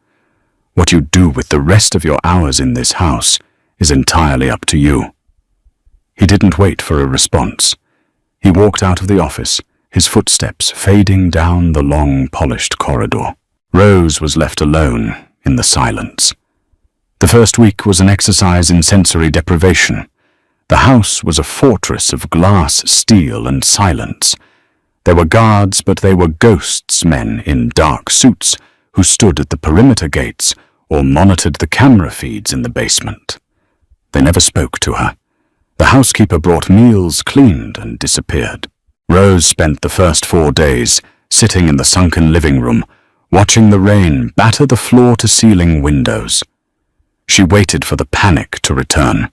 What you do with the rest of your hours in this house is entirely up to you." He didn't wait for a response. He walked out of the office, his footsteps fading down the long, polished corridor. Rose was left alone in the silence. The first week was an exercise in sensory deprivation. The house was a fortress of glass, steel, and silence. There were guards, but they were ghosts, men in dark suits who stood at the perimeter gates or monitored the camera feeds in the basement. They never spoke to her. The housekeeper brought meals, cleaned, and disappeared. Rose spent the first 4 days sitting in the sunken living room, watching the rain batter the floor-to-ceiling windows. She waited for the panic to return.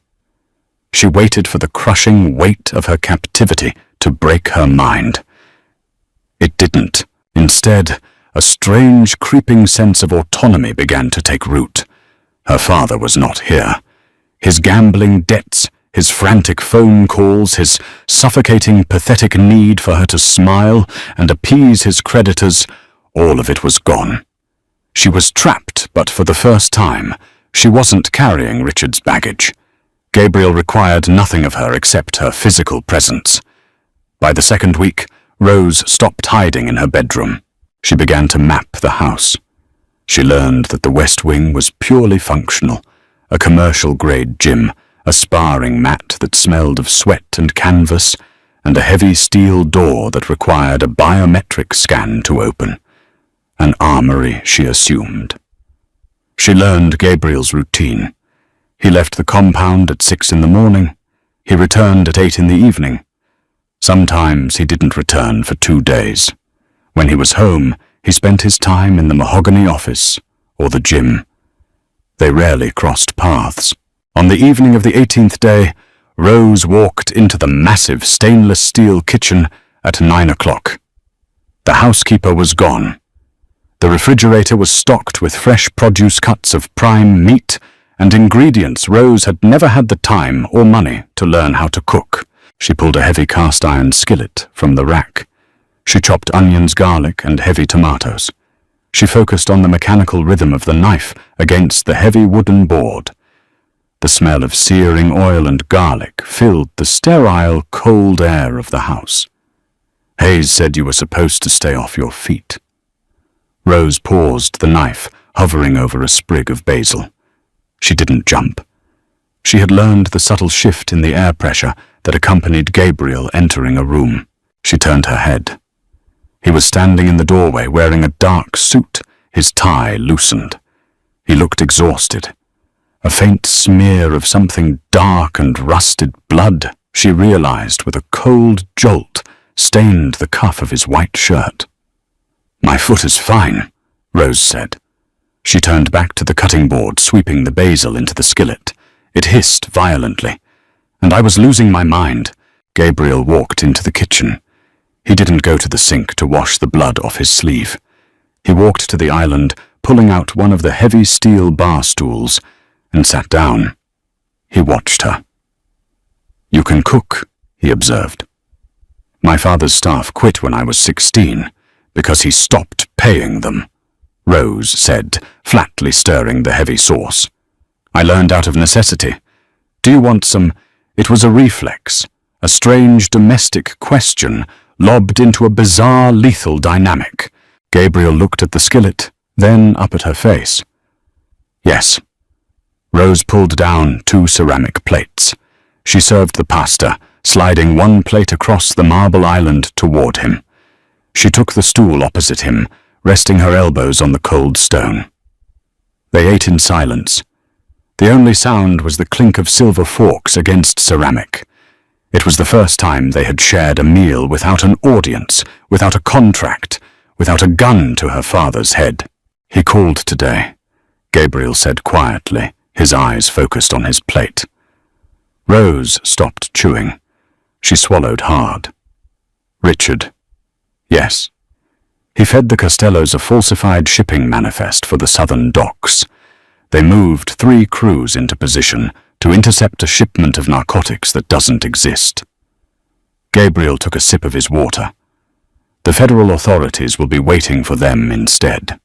She waited for the crushing weight of her captivity to break her mind. It didn't. Instead, a strange, creeping sense of autonomy began to take root. Her father was not here. His gambling debts, his frantic phone calls, his suffocating, pathetic need for her to smile and appease his creditors, all of it was gone. She was trapped, but for the first time, she wasn't carrying Richard's baggage. Gabriel required nothing of her except her physical presence. By the second week, Rose stopped hiding in her bedroom. She began to map the house. She learned that the West Wing was purely functional, a commercial-grade gym, a sparring mat that smelled of sweat and canvas, and a heavy steel door that required a biometric scan to open. An armory, she assumed. She learned Gabriel's routine. He left the compound at 6 in the morning. He returned at 8 in the evening. Sometimes he didn't return for 2 days. When he was home, he spent his time in the mahogany office or the gym. They rarely crossed paths. On the evening of the 18th day, Rose walked into the massive stainless steel kitchen at 9 o'clock. The housekeeper was gone. The refrigerator was stocked with fresh produce cuts of prime meat and ingredients Rose had never had the time or money to learn how to cook. She pulled a heavy cast-iron skillet from the rack. She chopped onions, garlic, and heavy tomatoes. She focused on the mechanical rhythm of the knife against the heavy wooden board. The smell of searing oil and garlic filled the sterile, cold air of the house. Hayes said you were supposed to stay off your feet. Rose paused, the knife hovering over a sprig of basil. She didn't jump. She had learned the subtle shift in the air pressure that accompanied Gabriel entering a room. She turned her head. He was standing in the doorway wearing a dark suit, his tie loosened. He looked exhausted. A faint smear of something dark and rusted blood, she realized with a cold jolt, stained the cuff of his white shirt. "My foot is fine," Rose said. She turned back to the cutting board, sweeping the basil into the skillet. It hissed violently. And I was losing my mind. Gabriel walked into the kitchen. He didn't go to the sink to wash the blood off his sleeve. He walked to the island, pulling out one of the heavy steel bar stools, and sat down. He watched her. "You can cook," he observed. "My father's staff quit when I was 16 because he stopped paying them," Rose said, flatly stirring the heavy sauce. "I learned out of necessity. Do you want some—" It was a reflex, a strange domestic question lobbed into a bizarre lethal dynamic. Gabriel looked at the skillet, then up at her face. "Yes." Rose pulled down 2 ceramic plates. She served the pasta, sliding one plate across the marble island toward him. She took the stool opposite him, resting her elbows on the cold stone. They ate in silence. The only sound was the clink of silver forks against ceramic. It was the first time they had shared a meal without an audience, without a contract, without a gun to her father's head. "He called today," Gabriel said quietly, his eyes focused on his plate. Rose stopped chewing. She swallowed hard. "Richard?" "Yes." He fed the Costellos a falsified shipping manifest for the southern docks. They moved 3 crews into position to intercept a shipment of narcotics that doesn't exist. Gabriel took a sip of his water. "The federal authorities will be waiting for them instead.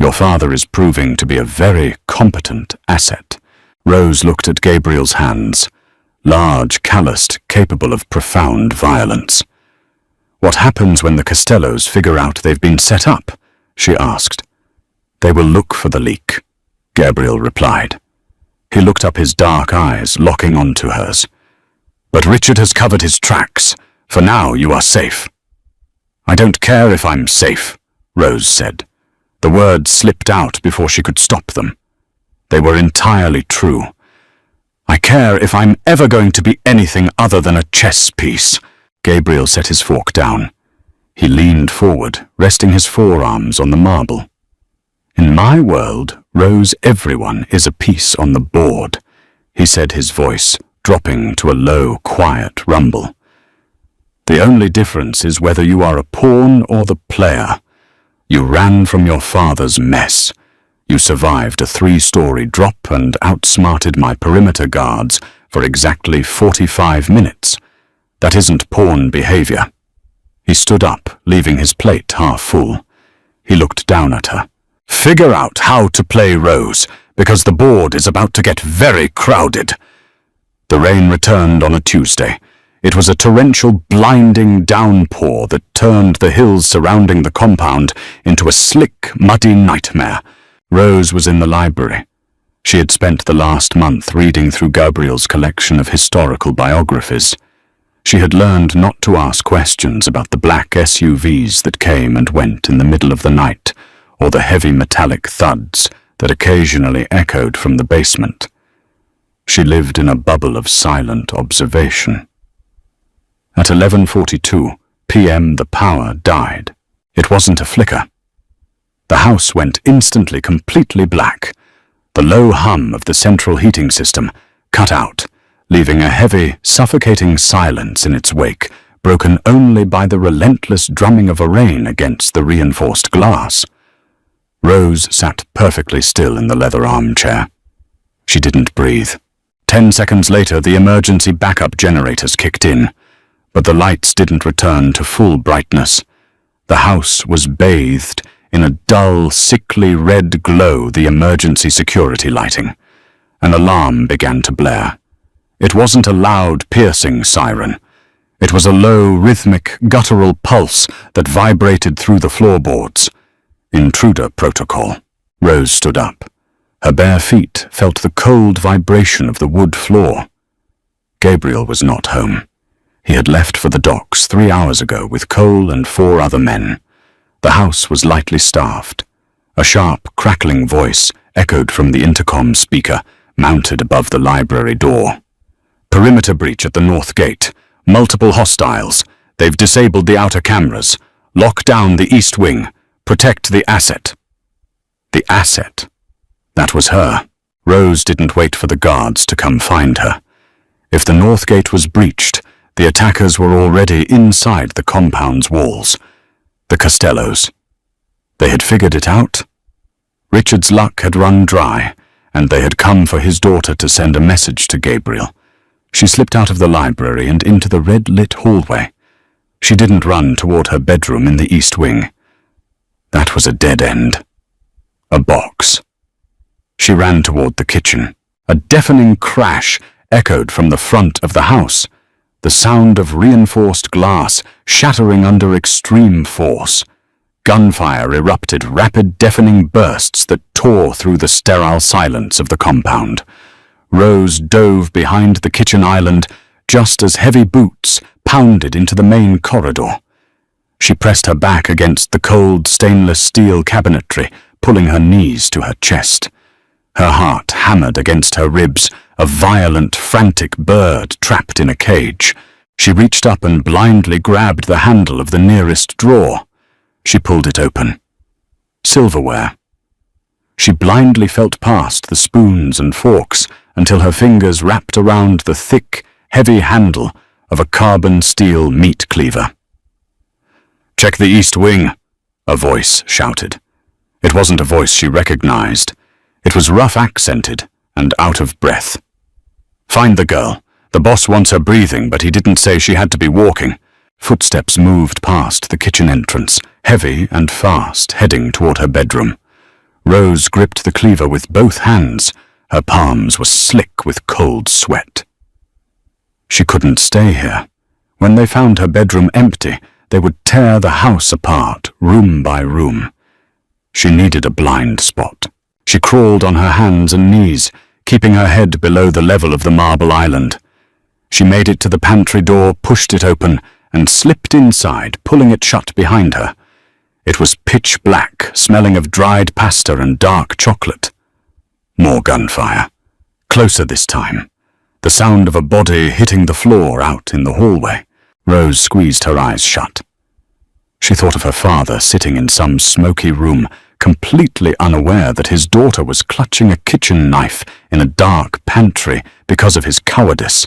Your father is proving to be a very competent asset." Rose looked at Gabriel's hands, large, calloused, capable of profound violence. "What happens when the Costellos figure out they've been set up?" she asked. "They will look for the leak," Gabriel replied. He looked up, his dark eyes locking onto hers. "But Richard has covered his tracks. For now, you are safe." "I don't care if I'm safe," Rose said. The words slipped out before she could stop them. They were entirely true. "I care if I'm ever going to be anything other than a chess piece." Gabriel set his fork down. He leaned forward, resting his forearms on the marble. "In my world, Rose, everyone is a piece on the board," he said, his voice dropping to a low, quiet rumble. "The only difference is whether you are a pawn or the player. You ran from your father's mess. You survived a 3-story drop and outsmarted my perimeter guards for exactly 45 minutes. That isn't pawn behavior." He stood up, leaving his plate half full. He looked down at her. "Figure out how to play, Rose, because the board is about to get very crowded." The rain returned on a Tuesday. It was a torrential, blinding downpour that turned the hills surrounding the compound into a slick, muddy nightmare. Rose was in the library. She had spent the last month reading through Gabriel's collection of historical biographies. She had learned not to ask questions about the black SUVs that came and went in the middle of the night, or the heavy metallic thuds that occasionally echoed from the basement. She lived in a bubble of silent observation. At 11:42 p.m. the power died. It wasn't a flicker. The house went instantly completely black. The low hum of the central heating system cut out, leaving a heavy, suffocating silence in its wake, broken only by the relentless drumming of a rain against the reinforced glass. Rose sat perfectly still in the leather armchair. She didn't breathe. 10 seconds later, the emergency backup generators kicked in, but the lights didn't return to full brightness. The house was bathed in a dull, sickly red glow, the emergency security lighting. An alarm began to blare. It wasn't a loud, piercing siren. It was a low, rhythmic, guttural pulse that vibrated through the floorboards. Intruder protocol. Rose stood up. Her bare feet felt the cold vibration of the wood floor. Gabriel was not home. He had left for the docks 3 hours ago with Cole and 4 other men. The house was lightly staffed. A sharp, crackling voice echoed from the intercom speaker mounted above the library door. "Perimeter breach at the north gate. Multiple hostiles. They've disabled the outer cameras. Lock down the east wing. Protect the asset." The asset. That was her. Rose didn't wait for the guards to come find her. If the north gate was breached, the attackers were already inside the compound's walls. The Costellos. They had figured it out. Richard's luck had run dry, and they had come for his daughter to send a message to Gabriel. She slipped out of the library and into the red-lit hallway. She didn't run toward her bedroom in the east wing. That was a dead end. A box. She ran toward the kitchen. A deafening crash echoed from the front of the house, the sound of reinforced glass shattering under extreme force. Gunfire erupted, rapid, deafening bursts that tore through the sterile silence of the compound. Rose dove behind the kitchen island just as heavy boots pounded into the main corridor. She pressed her back against the cold stainless steel cabinetry, pulling her knees to her chest. Her heart hammered against her ribs, a violent, frantic bird trapped in a cage. She reached up and blindly grabbed the handle of the nearest drawer. She pulled it open. Silverware. She blindly felt past the spoons and forks until her fingers wrapped around the thick, heavy handle of a carbon steel meat cleaver. "Check the east wing," a voice shouted. It wasn't a voice she recognized. It was rough-accented and out of breath. "Find the girl. The boss wants her breathing, but he didn't say she had to be walking." Footsteps moved past the kitchen entrance, heavy and fast, heading toward her bedroom. Rose gripped the cleaver with both hands. Her palms were slick with cold sweat. She couldn't stay here. When they found her bedroom empty, they would tear the house apart, room by room. She needed a blind spot. She crawled on her hands and knees, keeping her head below the level of the marble island. She made it to the pantry door, pushed it open, and slipped inside, pulling it shut behind her. It was pitch black, smelling of dried pasta and dark chocolate. More gunfire. Closer this time. The sound of a body hitting the floor out in the hallway. Rose squeezed her eyes shut. She thought of her father sitting in some smoky room, completely unaware that his daughter was clutching a kitchen knife in a dark pantry because of his cowardice.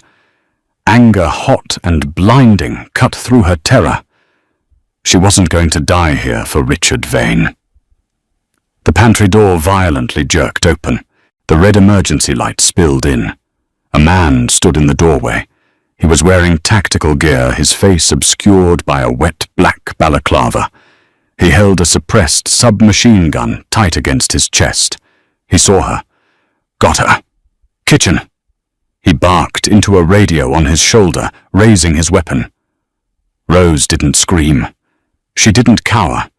Anger, hot and blinding, cut through her terror. She wasn't going to die here for Richard Vane. The pantry door violently jerked open. The red emergency light spilled in. A man stood in the doorway. He was wearing tactical gear, his face obscured by a wet black balaclava. He held a suppressed submachine gun tight against his chest. He saw her. "Got her. Kitchen." He barked into a radio on his shoulder, raising his weapon. Rose didn't scream. She didn't cower.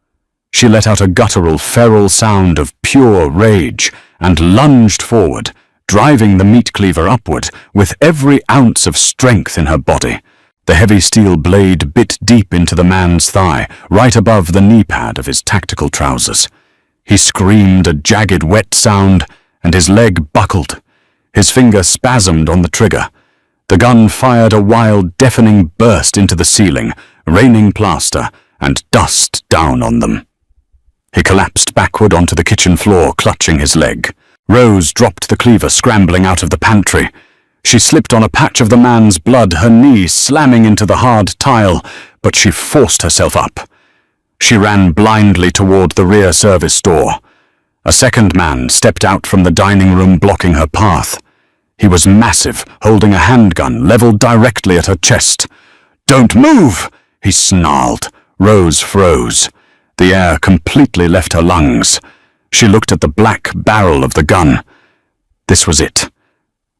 She let out a guttural, feral sound of pure rage and lunged forward, driving the meat cleaver upward with every ounce of strength in her body. The heavy steel blade bit deep into the man's thigh, right above the knee pad of his tactical trousers. He screamed a jagged, wet sound, and his leg buckled. His finger spasmed on the trigger. The gun fired a wild, deafening burst into the ceiling, raining plaster and dust down on them. He collapsed backward onto the kitchen floor, clutching his leg. Rose dropped the cleaver, scrambling out of the pantry. She slipped on a patch of the man's blood, her knee slamming into the hard tile, but she forced herself up. She ran blindly toward the rear service door. A second man stepped out from the dining room, blocking her path. He was massive, holding a handgun leveled directly at her chest. "Don't move!" he snarled. Rose froze. The air completely left her lungs. She looked at the black barrel of the gun. This was it.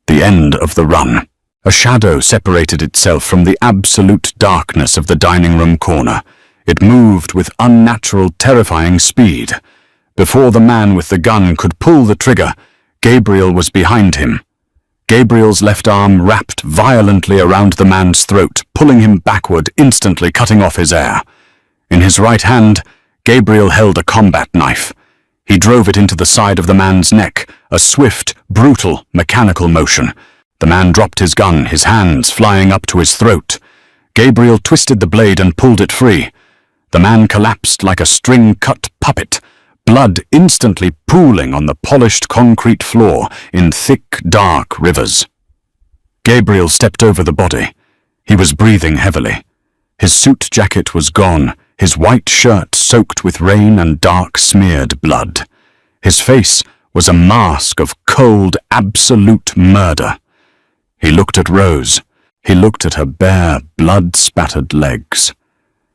The end of the run. A shadow separated itself from the absolute darkness of the dining room corner. It moved with unnatural, terrifying speed. Before the man with the gun could pull the trigger, Gabriel was behind him. Gabriel's left arm wrapped violently around the man's throat, pulling him backward, instantly cutting off his air. In his right hand, Gabriel held a combat knife. He drove it into the side of the man's neck, a swift, brutal, mechanical motion. The man dropped his gun, his hands flying up to his throat. Gabriel twisted the blade and pulled it free. The man collapsed like a string-cut puppet, blood instantly pooling on the polished concrete floor in thick, dark rivers. Gabriel stepped over the body. He was breathing heavily. His suit jacket was gone, his white shirt soaked with rain and dark, smeared blood. His face was a mask of cold, absolute murder. He looked at Rose. He looked at her bare, blood-spattered legs.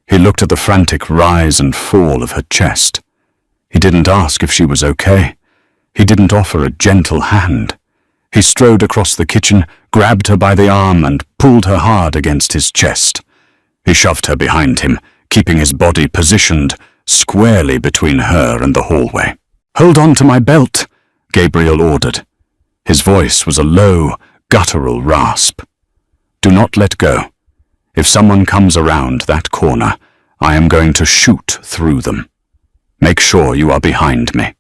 He looked at the frantic rise and fall of her chest. He didn't ask if she was okay. He didn't offer a gentle hand. He strode across the kitchen, grabbed her by the arm, and pulled her hard against his chest. He shoved her behind him, keeping his body positioned squarely between her and the hallway. "Hold on to my belt," Gabriel ordered. His voice was a low, guttural rasp. "Do not let go. If someone comes around that corner, I am going to shoot through them. Make sure you are behind me."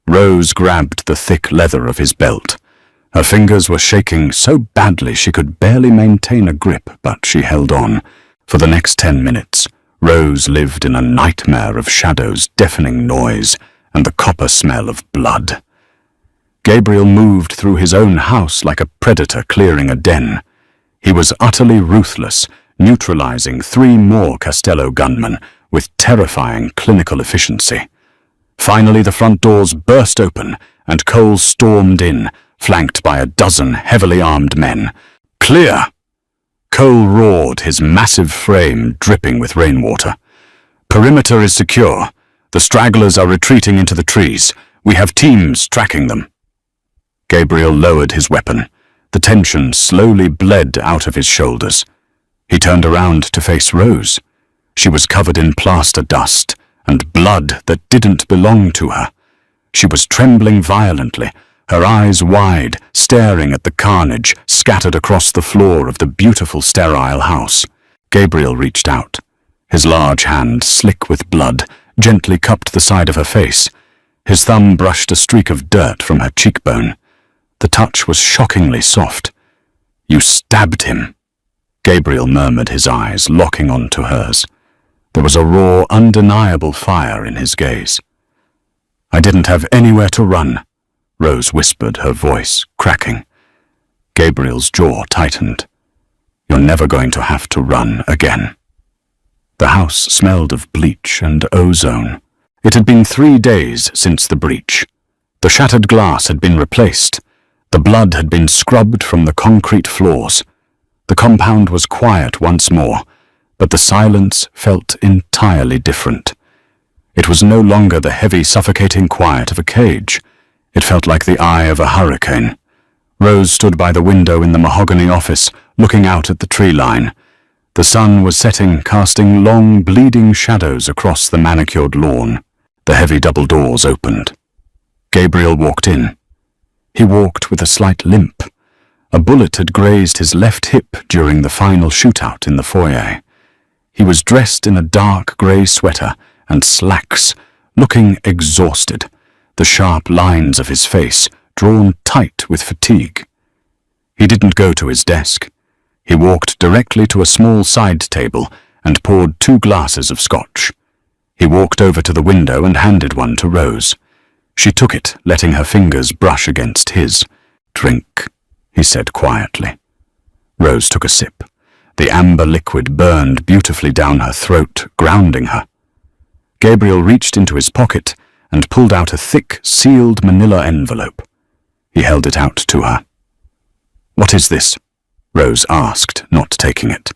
Rose grabbed the thick leather of his belt. Her fingers were shaking so badly she could barely maintain a grip, but she held on. For the next 10 minutes, Rose lived in a nightmare of shadows, deafening noise, and the copper smell of blood. Gabriel moved through his own house like a predator clearing a den. He was utterly ruthless, neutralizing 3 more Costello gunmen with terrifying clinical efficiency. Finally, the front doors burst open, and Cole stormed in, flanked by a dozen heavily armed men. "Clear!" Cole roared, his massive frame dripping with rainwater. "Perimeter is secure. The stragglers are retreating into the trees. We have teams tracking them." Gabriel lowered his weapon. The tension slowly bled out of his shoulders. He turned around to face Rose. She was covered in plaster dust and blood that didn't belong to her. She was trembling violently, her eyes wide, staring at the carnage scattered across the floor of the beautiful sterile house. Gabriel reached out. His large hand, slick with blood, gently cupped the side of her face. His thumb brushed a streak of dirt from her cheekbone. The touch was shockingly soft. "You stabbed him," Gabriel murmured, his eyes locking onto hers. There was a raw, undeniable fire in his gaze. "I didn't have anywhere to run," Rose whispered, her voice cracking. Gabriel's jaw tightened. "You're never going to have to run again." The house smelled of bleach and ozone. It had been 3 days since the breach. The shattered glass had been replaced. The blood had been scrubbed from the concrete floors. The compound was quiet once more, but the silence felt entirely different. It was no longer the heavy, suffocating quiet of a cage. It felt like the eye of a hurricane. Rose stood by the window in the mahogany office, looking out at the tree line. The sun was setting, casting long, bleeding shadows across the manicured lawn. The heavy double doors opened. Gabriel walked in. He walked with a slight limp. A bullet had grazed his left hip during the final shootout in the foyer. He was dressed in a dark grey sweater and slacks, looking exhausted, the sharp lines of his face drawn tight with fatigue. He didn't go to his desk. He walked directly to a small side table and poured 2 glasses of scotch. He walked over to the window and handed one to Rose. She took it, letting her fingers brush against his. "Drink," he said quietly. Rose took a sip. The amber liquid burned beautifully down her throat, grounding her. Gabriel reached into his pocket and pulled out a thick, sealed manila envelope. He held it out to her. "What is this?" Rose asked, not taking it.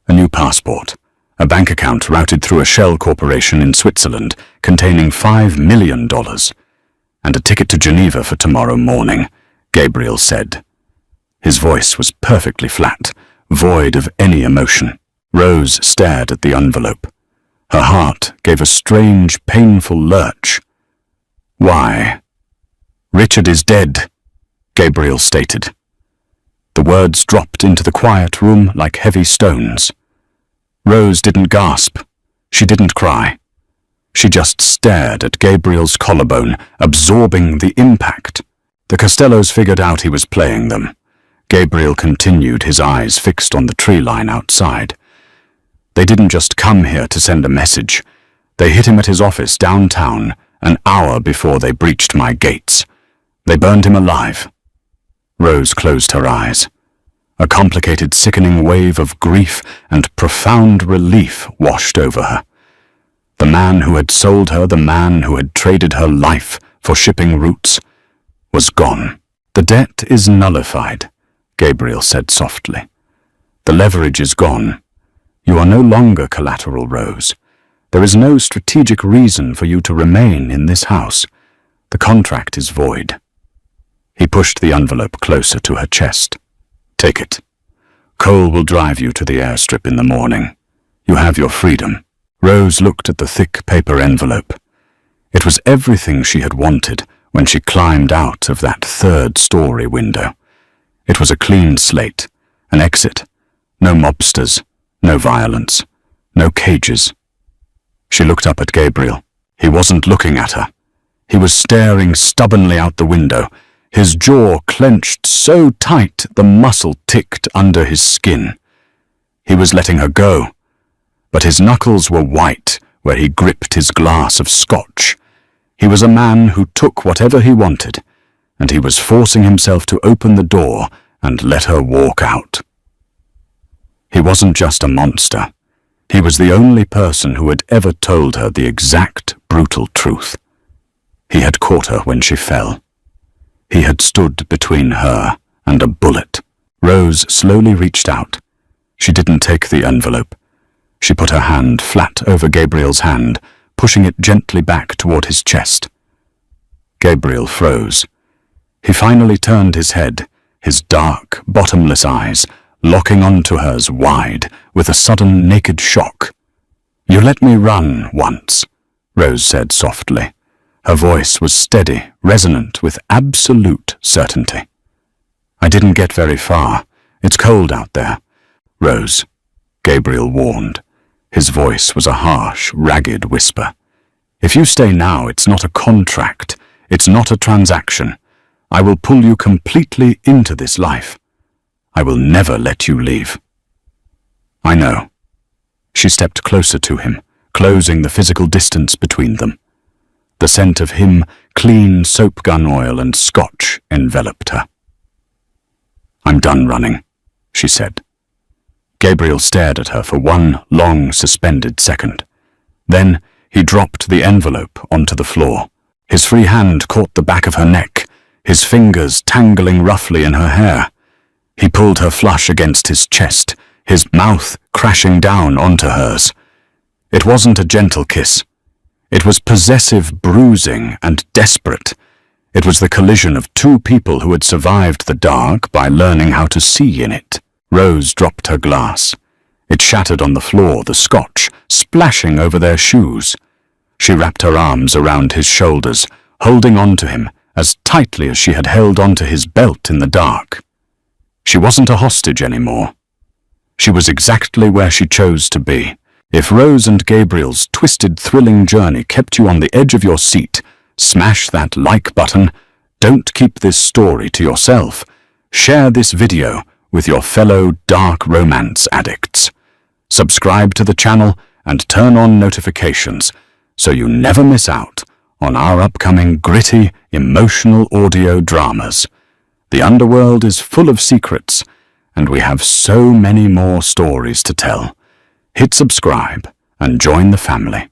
"A new passport. A bank account routed through a shell corporation in Switzerland containing $5 million. And a ticket to Geneva for tomorrow morning," Gabriel said. His voice was perfectly flat, void of any emotion. Rose stared at the envelope. Her heart gave a strange, painful lurch. "Why?" "Richard is dead," Gabriel stated. The words dropped into the quiet room like heavy stones. Rose didn't gasp. She didn't cry. She just stared at Gabriel's collarbone, absorbing the impact. The Costellos figured out he was playing them. Gabriel continued, his eyes fixed on the tree line outside. They didn't just come here to send a message. They hit him at his office downtown an hour before they breached my gates. They burned him alive. Rose closed her eyes. A complicated, sickening wave of grief and profound relief washed over her. The man who had sold her, the man who had traded her life for shipping routes, was gone. "The debt is nullified," Gabriel said softly. "The leverage is gone. You are no longer collateral, Rose. There is no strategic reason for you to remain in this house. The contract is void." He pushed the envelope closer to her chest. "Take it. Cole will drive you to the airstrip in the morning. You have your freedom." Rose looked at the thick paper envelope. It was everything she had wanted when she climbed out of that third-story window. It was a clean slate, an exit, no mobsters, no violence, no cages. She looked up at Gabriel. He wasn't looking at her. He was staring stubbornly out the window, his jaw clenched so tight the muscle ticked under his skin. He was letting her go, but his knuckles were white where he gripped his glass of scotch. He was a man who took whatever he wanted, and he was forcing himself to open the door and let her walk out. He wasn't just a monster. He was the only person who had ever told her the exact brutal truth. He had caught her when she fell. He had stood between her and a bullet. Rose slowly reached out. She didn't take the envelope. She put her hand flat over Gabriel's hand, pushing it gently back toward his chest. Gabriel froze. He finally turned his head, his dark, bottomless eyes locking onto hers wide with a sudden naked shock. "You let me run once," Rose said softly. Her voice was steady, resonant with absolute certainty. "I didn't get very far. It's cold out there." "Rose," Gabriel warned. His voice was a harsh, ragged whisper. "If you stay now, it's not a contract. It's not a transaction. I will pull you completely into this life. I will never let you leave." "I know." She stepped closer to him, closing the physical distance between them. The scent of him, clean soap gun oil and scotch enveloped her. "I'm done running," she said. Gabriel stared at her for one long, suspended second. Then he dropped the envelope onto the floor. His free hand caught the back of her neck, his fingers tangling roughly in her hair. He pulled her flush against his chest, his mouth crashing down onto hers. It wasn't a gentle kiss. It was possessive bruising and desperate. It was the collision of two people who had survived the dark by learning how to see in it. Rose dropped her glass. It shattered on the floor, the scotch splashing over their shoes. She wrapped her arms around his shoulders, holding on to him as tightly as she had held onto his belt in the dark. She wasn't a hostage anymore. She was exactly where she chose to be. If Rose and Gabriel's twisted, thrilling journey kept you on the edge of your seat, smash that like button. Don't keep this story to yourself. Share this video with your fellow dark romance addicts. Subscribe to the channel and turn on notifications so you never miss out on our upcoming gritty, emotional audio dramas. The underworld is full of secrets, and we have so many more stories to tell. Hit subscribe and join the family.